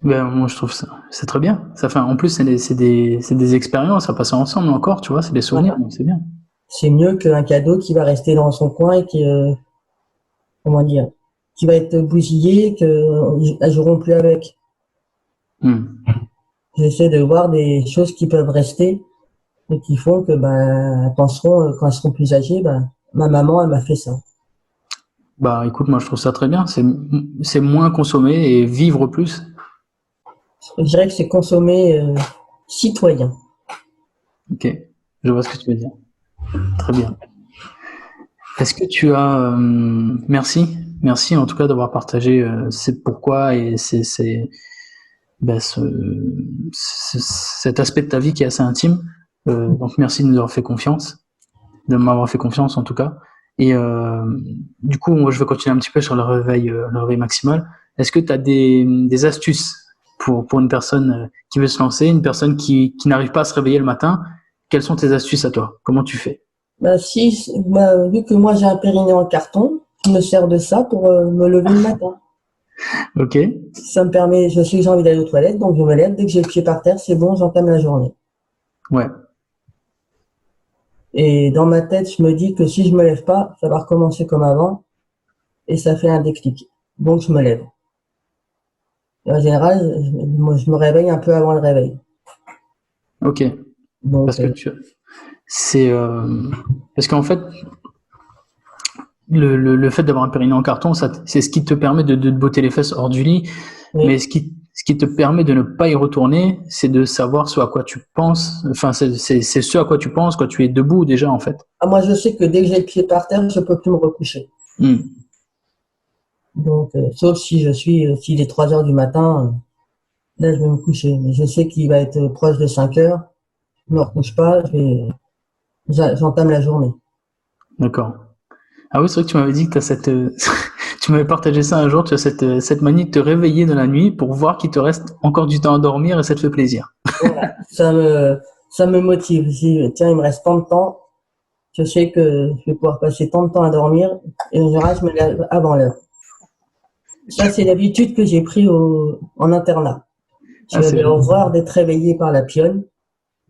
Moi, je trouve ça, c'est très bien. Ça fait, en plus, c'est des expériences à passer ensemble encore, tu vois, c'est des souvenirs, Voilà. donc c'est bien. C'est mieux qu'un cadeau qui va rester dans son coin et qui, comment dire, qui va être bousillé, qu'elles joueront plus avec. Hmm. J'essaie de voir des choses qui peuvent rester et qui font que, elles penseront, quand elles seront plus âgées, ma maman, elle m'a fait ça. Écoute, moi, je trouve ça très bien. C'est moins consommer et vivre plus. Je dirais que c'est consommer citoyen. Ok, je vois ce que tu veux dire. Très bien. Est-ce que tu as, merci en tout cas d'avoir partagé ces pourquoi et cet aspect de ta vie qui est assez intime. Donc merci de nous avoir fait confiance, de m'avoir fait confiance en tout cas. Et du coup, moi, je vais continuer un petit peu sur le réveil maximal. Est-ce que tu as des astuces pour une personne qui veut se lancer, une personne qui n'arrive pas à se réveiller le matin? Quelles sont tes astuces à toi? Comment tu fais? Vu que moi j'ai un périnée en carton, je me sers de ça pour me lever le matin. Ok, Ça me permet, je sais que j'ai envie d'aller aux toilettes, donc je me lève, dès que j'ai le pied par terre, c'est bon, j'entame la journée. ouais, Et dans ma tête, je me dis que si je me lève pas, ça va recommencer comme avant, et ça fait un déclic. Donc je me lève. Et en général, je me réveille un peu avant le réveil. ok. Parce Donc que c'est parce qu'en fait, le fait d'avoir un périnée en carton, c'est ce qui te permet de te botter les fesses hors du lit. oui, Mais ce qui te permet de ne pas y retourner, c'est de savoir ce à quoi tu penses. Enfin, c'est ce à quoi tu penses quand tu es debout déjà, en fait. Ah, moi, je sais que dès que j'ai le pied par terre, je peux plus me recoucher. Hmm. Donc, sauf si s'il est 3 heures du matin, là, je vais me coucher. Mais je sais qu'il va être proche de 5 heures. Je me recouche pas, j'entame la journée. D'accord. Ah oui, c'est vrai que tu m'avais dit que tu as cette, tu m'avais partagé ça un jour, tu as cette manie de te réveiller dans la nuit pour voir qu'il te reste encore du temps à dormir et ça te fait plaisir. Voilà. Ça me motive. Je dis, tiens, il me reste tant de temps. Je sais que je vais pouvoir passer tant de temps à dormir. Et en général, je me lève avant l'heure. Ça, c'est l'habitude que j'ai pris en internat. Ah, c'est J'avais génial. horreur d'être réveillé par la pionne.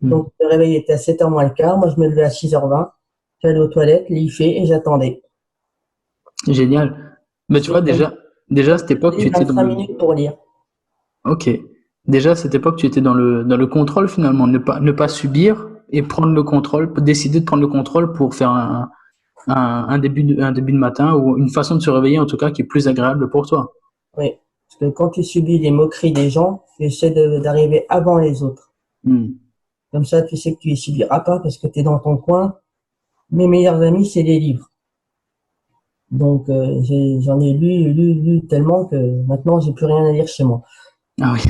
Donc, le réveil était à 7h moins le quart. Moi, je me levais à 6h20. J'allais aux toilettes, lit fait, et j'attendais. Génial. Mais tu vois, déjà à cette époque, tu étais dans 25 le, minutes pour lire. ok. Déjà à cette époque, tu étais dans le contrôle finalement, ne pas subir et prendre le contrôle, décider de prendre le contrôle pour faire un début de matin ou une façon de se réveiller en tout cas qui est plus agréable pour toi. Oui. Parce que quand tu subis les moqueries des gens, tu essaies d'arriver avant les autres. Hmm. Comme ça, tu sais que tu les subiras pas parce que tu es dans ton coin. Mes meilleurs amis, c'est les livres. Donc, j'en ai lu tellement que maintenant, j'ai plus rien à lire chez moi. Ah oui,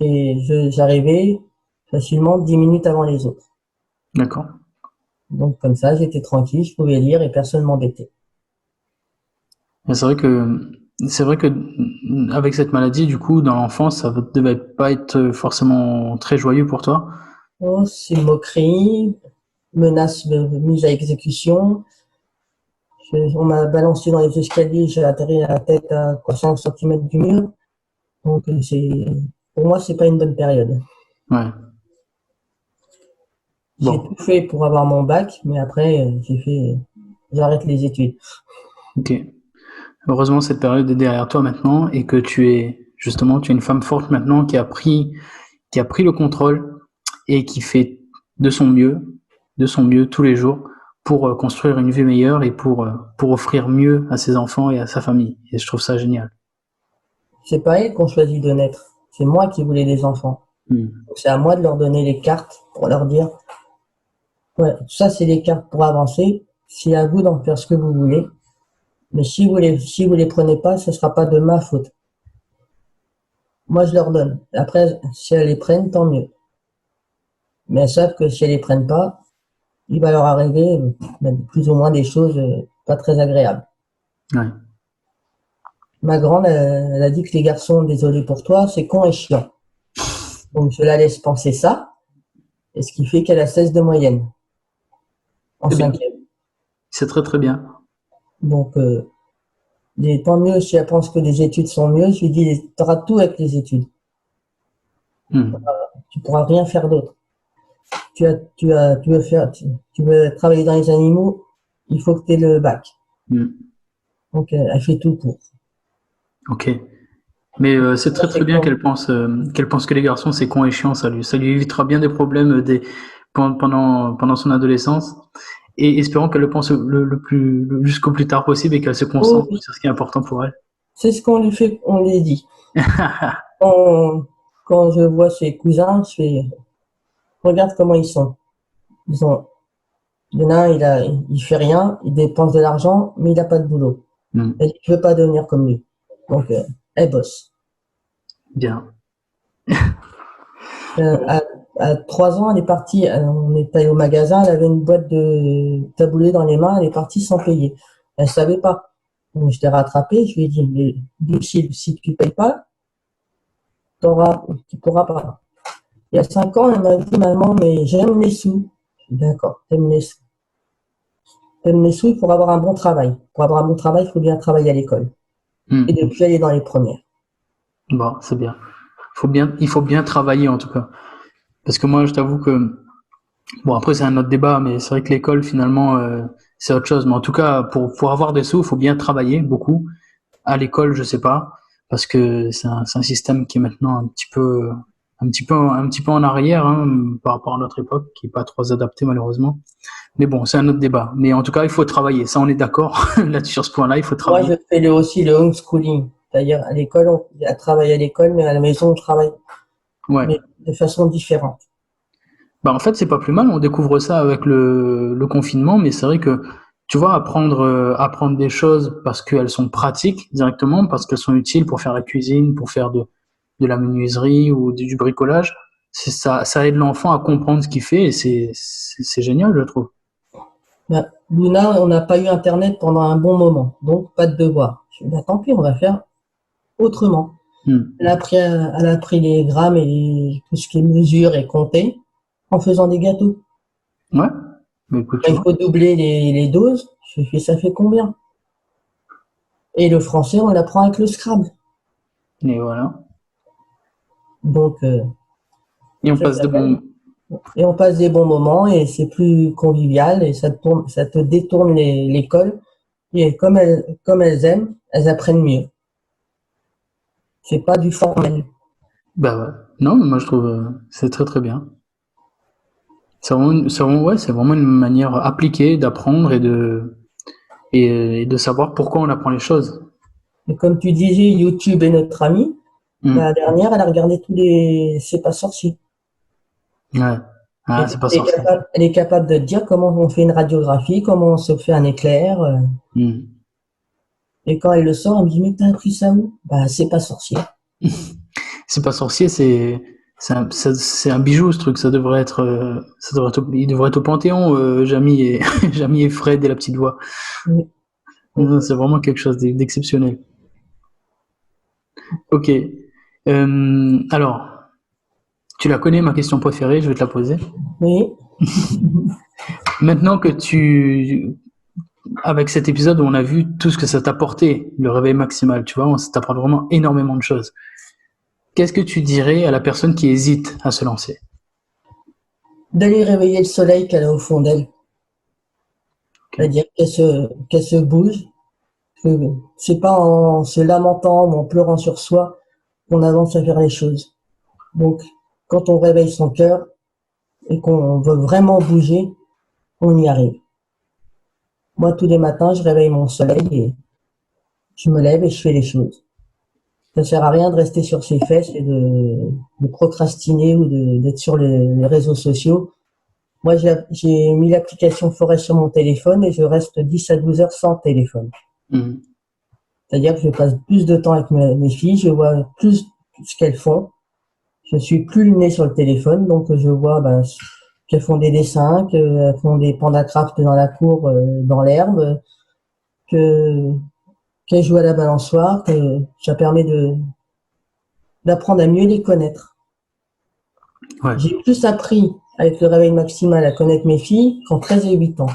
Et j'arrivais facilement 10 minutes avant les autres. d'accord. Donc, comme ça, j'étais tranquille, je pouvais lire et personne m'embêtait. Et c'est vrai que avec cette maladie, du coup, dans l'enfance, ça ne devait pas être forcément très joyeux pour toi. Oh, c'est moquerie, menace de mise à exécution. On m'a balancé dans les escaliers, j'ai atterri à la tête à 5 cm du mur. Donc, pour moi, c'est pas une bonne période. Ouais. J'ai Bon, tout fait pour avoir mon bac, mais après, j'arrête les études. ok. Heureusement, cette période est derrière toi maintenant et que tu es une femme forte maintenant qui a pris le contrôle et qui fait de son mieux, de son mieux tous les jours pour construire une vie meilleure et pour offrir mieux à ses enfants et à sa famille. Et je trouve ça génial. C'est pas elles qu'on choisit de naître. C'est moi qui voulais des enfants. Hmm. Donc, c'est à moi de leur donner les cartes pour leur dire, ouais, ça, c'est les cartes pour avancer. C'est à vous d'en faire ce que vous voulez. Mais si vous les prenez pas, ce sera pas de ma faute. Moi, je leur donne. Après, si elles les prennent, tant mieux. Mais elles savent que si elles les prennent pas, il va leur arriver plus ou moins des choses pas très agréables. Ouais. Ma grande, elle a dit que les garçons, désolé pour toi, c'est con et chiant. Donc, je la laisse penser ça. Et ce qui fait qu'elle a 16 de moyenne en C'est bien. cinquième. C'est très très bien. Donc, tant mieux si elle pense que les études sont mieux. Je lui dis, tu auras tout avec les études. Hmm. Tu pourras rien faire d'autre. Tu veux travailler dans les animaux, il faut que tu aies le bac. Hmm. Donc, elle fait tout pour. Ok. Mais c'est Moi, très très c'est bien con. qu'elle pense que les garçons c'est con et chiant, ça lui évitera bien des problèmes pendant son adolescence. Et espérons qu'elle le pense jusqu'au plus tard possible et qu'elle se Oh, concentre oui. sur ce qui est important pour elle. C'est ce qu'on lui fait, on lui dit. Quand, quand je vois ses cousins, je fais, regarde comment ils sont. Ils ont, il y en a un, il fait rien, il dépense de l'argent, mais il n'a pas de boulot. Hmm. Elle dit, je veux pas devenir comme lui. Donc, elle bosse. Bien. À, à 3 ans, elle est partie, on est allé au magasin, elle avait une boîte de taboulés dans les mains, elle est partie sans payer. Elle savait pas. Donc, je l'ai rattrapée, je lui ai dit, mais Lucille, si tu payes pas, tu pourras pas. Il y a 5 ans, elle m'a dit, maman, mais j'aime les sous. Je dis, d'accord, t'aimes les sous. T'aimes les sous pour avoir un bon travail. Pour avoir un bon travail, il faut bien travailler à l'école. Et Hmm. depuis, elle est dans les premières. Bon, c'est bien. Il faut bien travailler en tout cas. Parce que moi, je t'avoue que, bon, après c'est un autre débat, mais c'est vrai que l'école finalement, c'est autre chose. Mais en tout cas, pour avoir des sous, il faut bien travailler beaucoup. À l'école, je sais pas, parce que c'est un système qui est maintenant un petit peu en arrière par rapport à notre époque, qui est pas trop adapté malheureusement. Mais bon, c'est un autre débat. Mais en tout cas, il faut travailler. Ça, on est d'accord là sur ce point-là. Il faut Moi, travailler. je fais aussi le homeschooling. C'est-à-dire à l'école, on travaille à l'école, mais à la maison, on travaille, Ouais. mais de façon différente. Bah, en fait, c'est pas plus mal. On découvre ça avec le confinement, mais c'est vrai que, tu vois, apprendre des choses parce qu'elles sont pratiques directement, parce qu'elles sont utiles pour faire la cuisine, pour faire de la menuiserie ou du bricolage, ça aide l'enfant à comprendre ce qu'il fait et c'est génial, je trouve. Bah, Luna, on n'a pas eu Internet pendant un bon moment, donc pas de devoir. Je dis, bah, tant pis, on va faire autrement. Hmm. Elle a appris les grammes et tout ce qui est mesure et compter en faisant des gâteaux. Ouais. Mais écoute, tu Il vois. faut doubler les doses. Je fais, ça fait combien? Et le français, on l'apprend avec le Scrabble. Et voilà. Donc, Et on ça passe de s'appelle. bons, Et on passe des bons moments et c'est plus convivial et ça te détourne l'école. Et comme elles aiment, elles apprennent mieux. C'est pas du formel. bah ouais. Non, mais moi je trouve, c'est très très bien. Ouais, c'est vraiment une manière appliquée d'apprendre et de savoir pourquoi on apprend les choses. Et comme tu disais, YouTube est notre ami. La Hmm. dernière, elle a regardé tous les C'est pas sorcier. Ouais. Ah, c'est pas sorcier. Elle est capable de te dire comment on fait une radiographie, comment on se fait un éclair. Hmm. Et quand elle le sort, elle me dit, mais t'as appris ça où? Bah, c'est pas sorcier. C'est pas sorcier, c'est un bijou ce truc. Il devrait être au Panthéon, Jamy et Jamy et Fred et la petite voix. Oui. Donc, Non, c'est vraiment quelque chose d'exceptionnel. Ok. Alors, tu la connais, ma question préférée, je vais te la poser. oui. Maintenant que avec cet épisode où on a vu tout ce que ça t'a apporté, le réveil maximal, tu vois, ça t'apprend vraiment énormément de choses. Qu'est-ce que tu dirais à la personne qui hésite à se lancer? D'aller réveiller le soleil qu'elle a au fond d'elle. Ok. C'est-à-dire qu'elle se bouge. Que c'est pas en se lamentant ou en pleurant sur soi qu'on avance à faire les choses. Donc, quand on réveille son cœur et qu'on veut vraiment bouger, on y arrive. Moi, tous les matins, je réveille mon soleil et je me lève et je fais les choses. Ça sert à rien de rester sur ses fesses et de procrastiner ou d'être sur les réseaux sociaux. Moi, j'ai mis l'application Forêt sur mon téléphone et je reste 10 à 12 heures sans téléphone. Mhm. C'est-à-dire que je passe plus de temps avec mes filles, je vois plus ce qu'elles font. Je suis plus le nez sur le téléphone, donc je vois qu'elles font des dessins, qu'elles font des pandacraft dans la cour, dans l'herbe, que qu'elles jouent à la balançoire, que ça permet d'apprendre à mieux les connaître. Ouais. J'ai plus appris avec le réveil maximal à connaître mes filles qu'en 13 et 8 ans.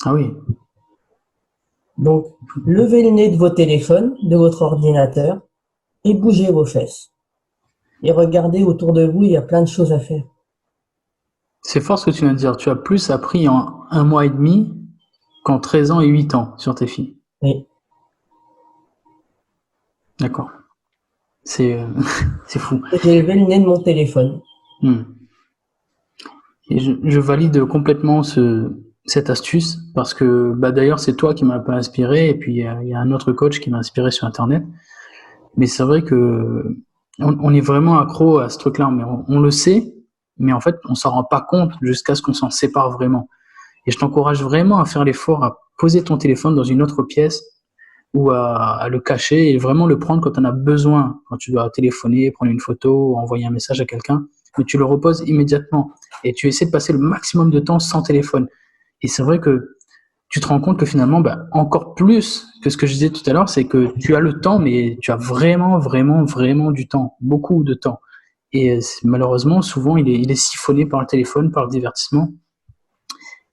Ah oui. Donc, levez le nez de vos téléphones, de votre ordinateur, et bougez vos fesses. Et regardez autour de vous, il y a plein de choses à faire. C'est fort ce que tu viens de dire. Tu as plus appris en un mois et demi qu'en 13 ans et 8 ans sur tes filles. Et D'accord. C'est c'est fou. j'ai levé le nez de mon téléphone. Hmm. Et je valide complètement cette astuce parce que bah, d'ailleurs c'est toi qui m'as un peu inspiré et puis il y a un autre coach qui m'a inspiré sur internet. Mais c'est vrai que on est vraiment accro à ce truc-là, mais on le sait, mais en fait on s'en rend pas compte jusqu'à ce qu'on s'en sépare vraiment. Et je t'encourage vraiment à faire l'effort à poser ton téléphone dans une autre pièce ou à le cacher et vraiment le prendre quand tu en as besoin, quand tu dois téléphoner, prendre une photo, envoyer un message à quelqu'un, mais tu le reposes immédiatement et tu essaies de passer le maximum de temps sans téléphone. Et c'est vrai que tu te rends compte que finalement, bah, encore plus que ce que je disais tout à l'heure, c'est que tu as le temps, mais tu as vraiment, vraiment, vraiment du temps, beaucoup de temps. Et malheureusement, souvent, il est siphonné par le téléphone, par le divertissement.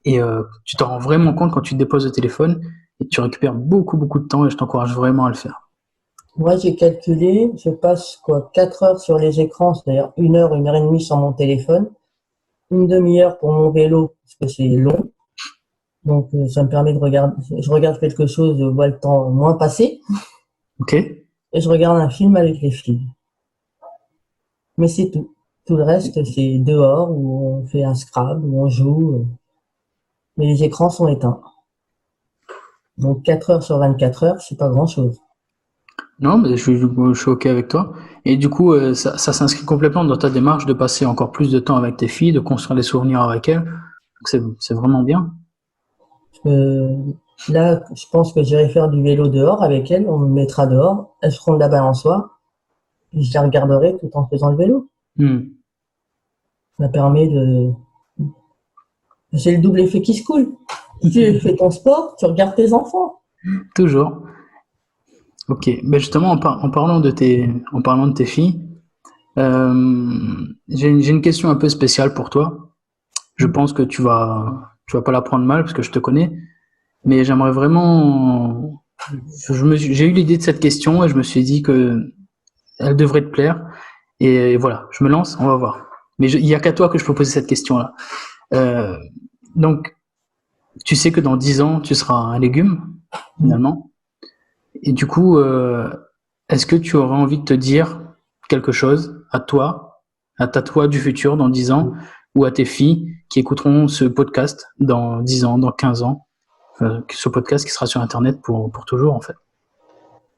Et tu t'en rends vraiment compte quand tu te déposes le téléphone et tu récupères beaucoup, beaucoup de temps et je t'encourage vraiment à le faire. Moi, j'ai calculé, je passe 4 heures sur les écrans, c'est-à-dire 1 heure et demie sur mon téléphone, une demi-heure pour mon vélo, parce que c'est long. Donc, ça me permet de regarder, je regarde quelque chose, je vois le temps moins passer, Ok? et je regarde un film avec les filles. Mais c'est tout. Tout le reste, c'est dehors, où on fait un Scrabble, où on joue, mais les écrans sont éteints. Donc 4 heures sur 24 heures, c'est pas grand-chose. Non, mais je suis OK avec toi. Et du coup, ça s'inscrit complètement dans ta démarche de passer encore plus de temps avec tes filles, de construire des souvenirs avec elles. Donc c'est vraiment bien. Euh, Là, je pense que j'irai faire du vélo dehors avec elles. On me mettra dehors. Elles feront de la balançoire. Puis je les regarderai tout en faisant le vélo. Hmm. Ça permet de... C'est le double effet qui se coule. Tu fais ton sport, tu regardes tes enfants. Toujours. OK. Ben justement, en parlant de tes filles, j'ai une question un peu spéciale pour toi. Je pense que tu vas pas la prendre mal parce que je te connais, mais j'aimerais vraiment, j'ai eu l'idée de cette question et je me suis dit que elle devrait te plaire. Et voilà, je me lance, on va voir. Mais il y a qu'à toi que je peux poser cette question-là. Euh, donc, tu sais que dans 10 ans, tu seras un légume, finalement. Et du coup, est-ce que tu aurais envie de te dire quelque chose à ta toi du futur dans 10 ans, ou à tes filles qui écouteront ce podcast dans 10 ans, dans 15 ans, ce podcast qui sera sur Internet pour toujours, en fait.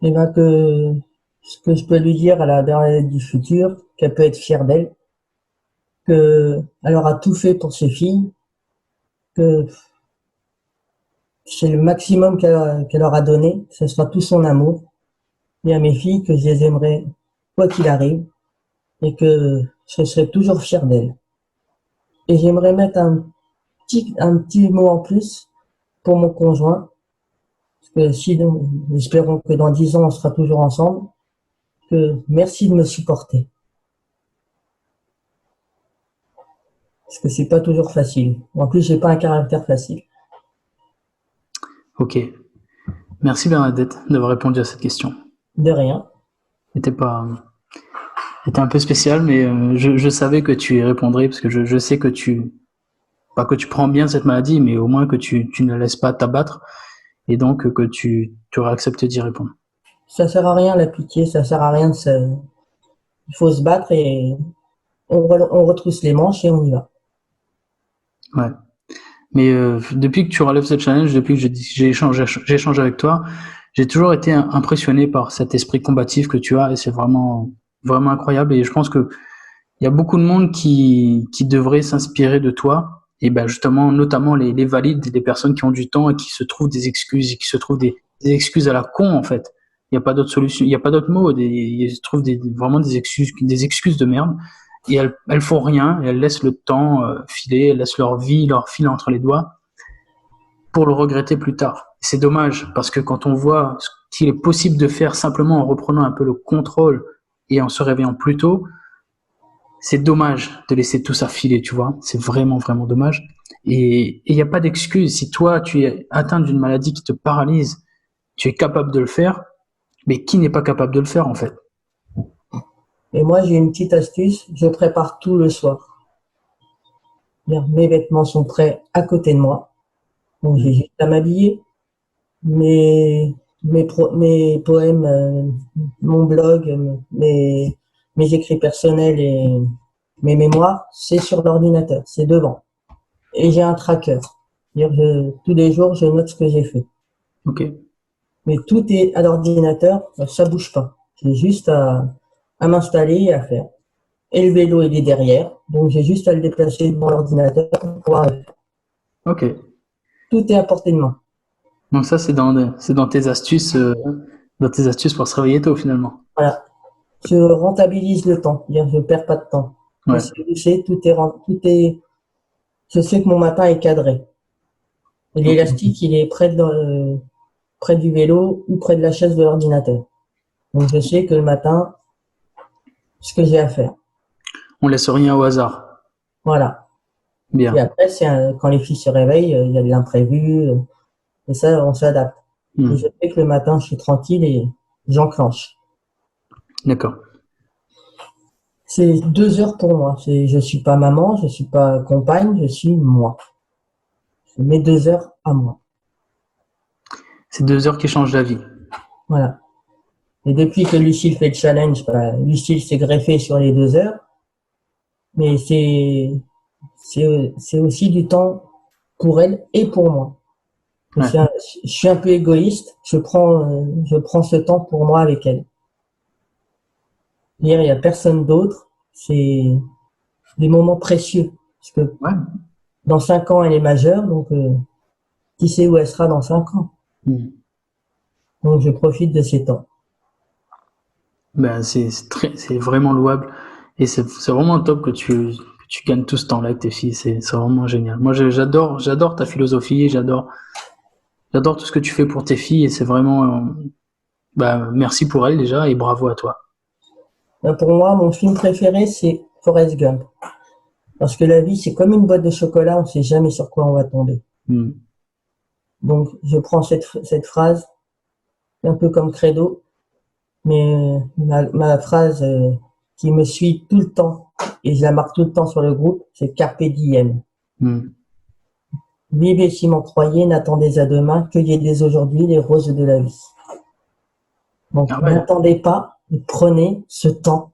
Et ben que ce que je peux lui dire à la Bernadette du futur, qu'elle peut être fière d'elle, que elle aura tout fait pour ses filles, que c'est le maximum qu'elle aura donné, ce sera tout son amour, et à mes filles que je les aimerai quoi qu'il arrive, et que je serai toujours fier d'elles. Et j'aimerais mettre un petit mot en plus pour mon conjoint, parce que si, espérons que dans 10 ans on sera toujours ensemble, que merci de me supporter, parce que c'est pas toujours facile. En plus, j'ai pas un caractère facile. Ok. Merci Bernadette d'avoir répondu à cette question. De rien. C'était pas, c'était un peu spécial, mais je savais que tu y répondrais parce que je sais que pas que tu prends bien cette maladie, mais au moins que tu ne la laisses pas t'abattre et donc que tu aurais accepté d'y répondre. Ça sert à rien la pitié, ça sert à rien de se... Il faut se battre et on retrousse les manches et on y va. Ouais. Mais depuis que tu relèves ce challenge, depuis que j'ai échangé avec toi, j'ai toujours été impressionné par cet esprit combatif que tu as et c'est vraiment, vraiment incroyable. Et je pense que il y a beaucoup de monde qui devrait s'inspirer de toi. Et ben justement, notamment les valides, les personnes qui ont du temps et qui se trouvent des excuses, et qui se trouvent des excuses à la con en fait. Il n'y a pas d'autre solution, il n'y a pas d'autre mot. Ils se trouvent vraiment des excuses de merde. Et elles font rien, et elles laissent le temps filer, elles laissent leur vie leur filer entre les doigts pour le regretter plus tard. C'est dommage parce que quand on voit ce qu'il est possible de faire simplement en reprenant un peu le contrôle et en se réveillant plus tôt, c'est dommage de laisser tout ça filer, tu vois. C'est vraiment, vraiment dommage. Et il n'y a pas d'excuse. Si toi, tu es atteint d'une maladie qui te paralyse, tu es capable de le faire, mais qui n'est pas capable de le faire, en fait? Et moi, j'ai une petite astuce, je prépare tout le soir. Mes vêtements sont prêts à côté de moi. Donc, j'ai juste à m'habiller. Mes poèmes, mon blog, mes écrits personnels et mes mémoires, c'est sur l'ordinateur, c'est devant. Et j'ai un tracker. Tous les jours, je note ce que j'ai fait. Ok. Mais tout est à l'ordinateur, ça bouge pas. J'ai juste à m'installer et à faire. Et le vélo, il est derrière, donc j'ai juste à le déplacer devant l'ordinateur pour pouvoir le faire. Ok. Tout est à portée de main. Donc ça, c'est dans tes astuces pour se réveiller tôt, finalement. Voilà. Je rentabilise le temps, je perds pas de temps. Je Ouais. sais où c'est, je sais que mon matin est cadré. Et Ok. l'élastique, il est près du vélo ou près de la chaise de l'ordinateur. Donc je sais que le matin, ce que j'ai à faire. On laisse rien au hasard. Voilà. Et Bien. après, quand les filles se réveillent, il y a de l'imprévu, et ça, on s'adapte. Et je Hmm. sais que le matin, je suis tranquille et j'enclenche. D'accord. C'est 2 heures pour moi. Je suis pas maman, je suis pas compagne, je suis moi. C'est mes 2 heures à moi. C'est 2 heures qui changent la vie. Voilà. Et depuis que Lucille fait le challenge, Lucille s'est greffée sur les 2 heures, mais c'est aussi du temps pour elle et pour moi. Ouais. Je suis un peu égoïste. Je prends ce temps pour moi avec elle. Hier, il n'y a personne d'autre. C'est des moments précieux. Parce que Ouais. dans 5 ans, elle est majeure, donc qui sait où elle sera dans 5 ans. Mm. Donc je profite de ces temps. Ben, c'est vraiment louable. Et c'est vraiment top que tu gagnes tout ce temps-là avec tes filles. C'est vraiment génial. Moi, j'adore ta philosophie. J'adore tout ce que tu fais pour tes filles. Et c'est vraiment, merci pour elles déjà et bravo à toi. Pour moi, mon film préféré, c'est Forrest Gump. Parce que la vie, c'est comme une boîte de chocolat, on ne sait jamais sur quoi on va tomber. Mm. Donc, je prends cette phrase, un peu comme credo, mais ma phrase qui me suit tout le temps, et je la marque tout le temps sur le groupe, c'est Carpe diem. Mm. Vivez si m'en croyez, n'attendez à demain, cueillez dès aujourd'hui les roses de la vie. Donc, Ah ouais. n'attendez pas, et prenez ce temps.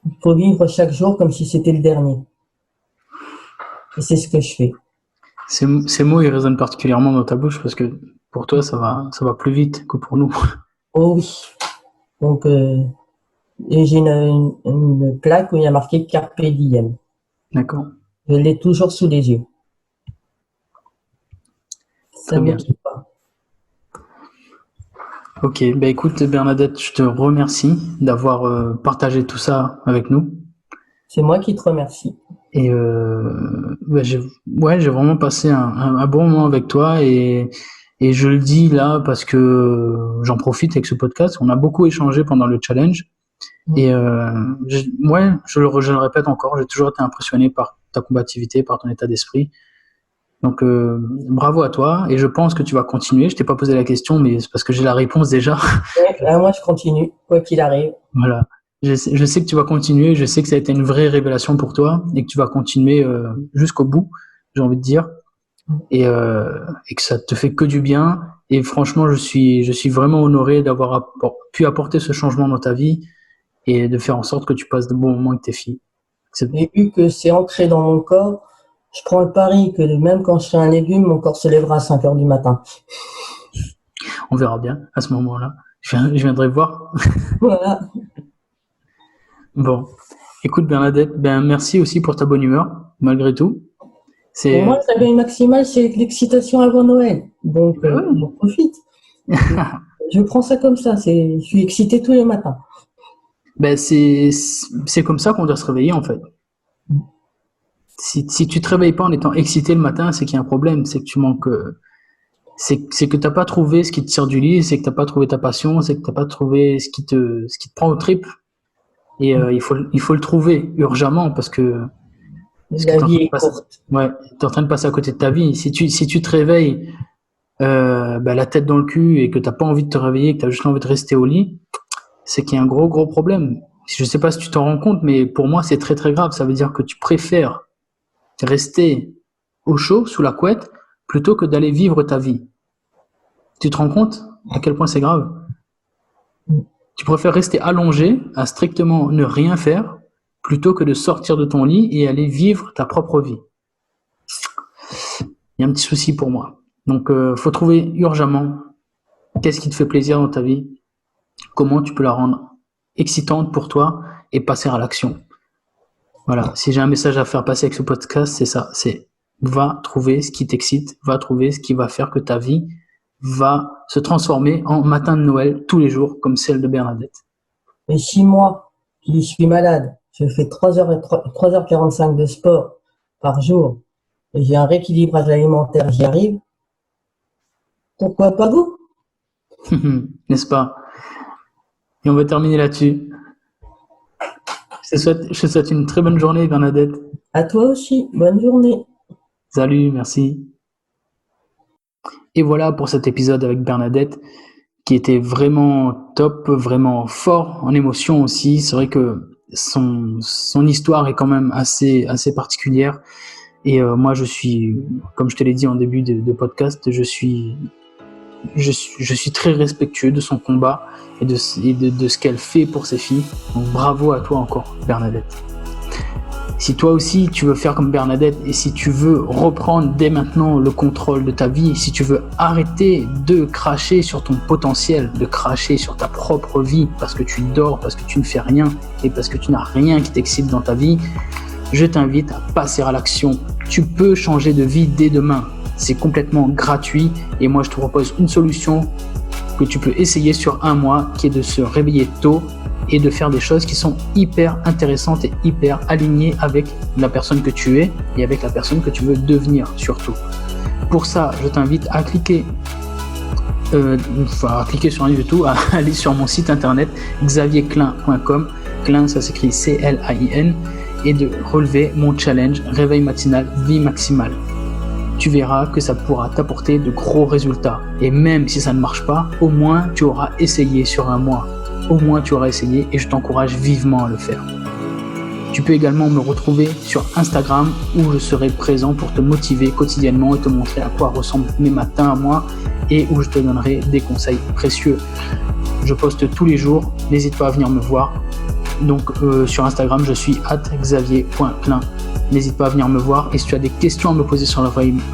Il faut vivre chaque jour comme si c'était le dernier. Et c'est ce que je fais. Ces mots, ils résonnent particulièrement dans ta bouche parce que pour toi, ça va plus vite que pour nous. Oh oui. Donc, et j'ai une plaque où il y a marqué Carpe diem. D'accord. Je l'ai toujours sous les yeux. Ça Très ne me bien. quitte pas. Ok. Ben écoute, Bernadette, je te remercie d'avoir partagé tout ça avec nous. C'est moi qui te remercie. Et j'ai vraiment passé un bon moment avec toi et je le dis là parce que j'en profite avec ce podcast. On a beaucoup échangé pendant le challenge et je le répète encore, j'ai toujours été impressionné par ta combativité, par ton état d'esprit. Donc bravo à toi et je pense que tu vas continuer. Je t'ai pas posé la question, mais c'est parce que j'ai la réponse déjà. Ouais, moi, je continue, quoi qu'il arrive. Voilà. Je sais que tu vas continuer, je sais que ça a été une vraie révélation pour toi et que tu vas continuer jusqu'au bout, j'ai envie de dire, et que ça te fait que du bien. Et franchement, je suis vraiment honoré d'avoir pu apporter ce changement dans ta vie et de faire en sorte que tu passes de bons moments avec tes filles. Et vu que c'est ancré dans mon corps, je prends le pari que même quand je serai un légume, mon corps se lèvera à 5 heures du matin. On verra bien à ce moment-là. Je viendrai voir. Voilà. Bon, écoute Bernadette, ben merci aussi pour ta bonne humeur, malgré tout. Pour moi, le réveil maximal, c'est l'excitation avant Noël. Donc, Ben ouais. j'en profite. Je prends ça comme ça. Je suis excité tous les matins. Ben c'est comme ça qu'on doit se réveiller en fait. Si tu te réveilles pas en étant excité le matin, c'est qu'il y a un problème, c'est que tu manques, c'est que t'as pas trouvé ce qui te tire du lit, c'est que t'as pas trouvé ta passion, c'est que t'as pas trouvé ce qui te prend au trip. Et il faut le trouver urgemment parce que La t'es en vie train de est passer, courte. ouais, t'es en train de passer à côté de ta vie. Si tu te réveilles la tête dans le cul et que t'as pas envie de te réveiller, que t'as juste envie de rester au lit, c'est qu'il y a un gros problème. Je sais pas si tu t'en rends compte, mais pour moi c'est très grave. Ça veut dire que tu préfères rester au chaud, sous la couette, plutôt que d'aller vivre ta vie. Tu te rends compte à quel point c'est grave? Tu préfères rester allongé, à strictement ne rien faire, plutôt que de sortir de ton lit et aller vivre ta propre vie. Il y a un petit souci pour moi. Donc, faut trouver urgemment qu'est-ce qui te fait plaisir dans ta vie, comment tu peux la rendre excitante pour toi et passer à l'action. Voilà, si j'ai un message à faire passer avec ce podcast, c'est ça, c'est va trouver ce qui t'excite, va trouver ce qui va faire que ta vie va se transformer en matin de Noël tous les jours, comme celle de Bernadette. Et si moi, qui suis malade, je fais 3h45 de sport par jour et j'ai un rééquilibrage alimentaire, j'y arrive, pourquoi pas vous? N'est-ce pas? Et on va terminer là-dessus. Je te souhaite une très bonne journée, Bernadette. À toi aussi, bonne journée. Salut, merci. Et voilà pour cet épisode avec Bernadette, qui était vraiment top, vraiment fort en émotion aussi. C'est vrai que son histoire est quand même assez particulière. Et moi, comme je te l'ai dit en début de podcast, je suis très respectueux de son combat et de ce qu'elle fait pour ses filles. Donc bravo à toi encore, Bernadette. Si toi aussi tu veux faire comme Bernadette et si tu veux reprendre dès maintenant le contrôle de ta vie, si tu veux arrêter de cracher sur ton potentiel, de cracher sur ta propre vie parce que tu dors, parce que tu ne fais rien et parce que tu n'as rien qui t'excite dans ta vie, je t'invite à passer à l'action. Tu peux changer de vie dès demain. C'est complètement gratuit et moi je te propose une solution que tu peux essayer sur un mois qui est de se réveiller tôt et de faire des choses qui sont hyper intéressantes et hyper alignées avec la personne que tu es et avec la personne que tu veux devenir surtout. Pour ça, je t'invite à cliquer sur rien du tout, à aller sur mon site internet xavierclin.com, Clin ça s'écrit C-L-A-I-N, et de relever mon challenge Réveil matinal vie maximale. Tu verras que ça pourra t'apporter de gros résultats. Et même si ça ne marche pas, au moins tu auras essayé sur un mois. Au moins tu auras essayé et je t'encourage vivement à le faire. Tu peux également me retrouver sur Instagram où je serai présent pour te motiver quotidiennement et te montrer à quoi ressemblent mes matins à moi et où je te donnerai des conseils précieux. Je poste tous les jours, n'hésite pas à venir me voir. Donc sur Instagram, je suis @xavier.clin. N'hésite pas à venir me voir et si tu as des questions à me poser sur le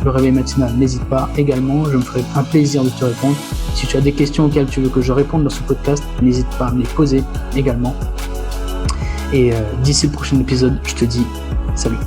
réveil matinal, n'hésite pas également, je me ferai un plaisir de te répondre. Si tu as des questions auxquelles tu veux que je réponde dans ce podcast, n'hésite pas à me les poser également. Et d'ici le prochain épisode, je te dis salut.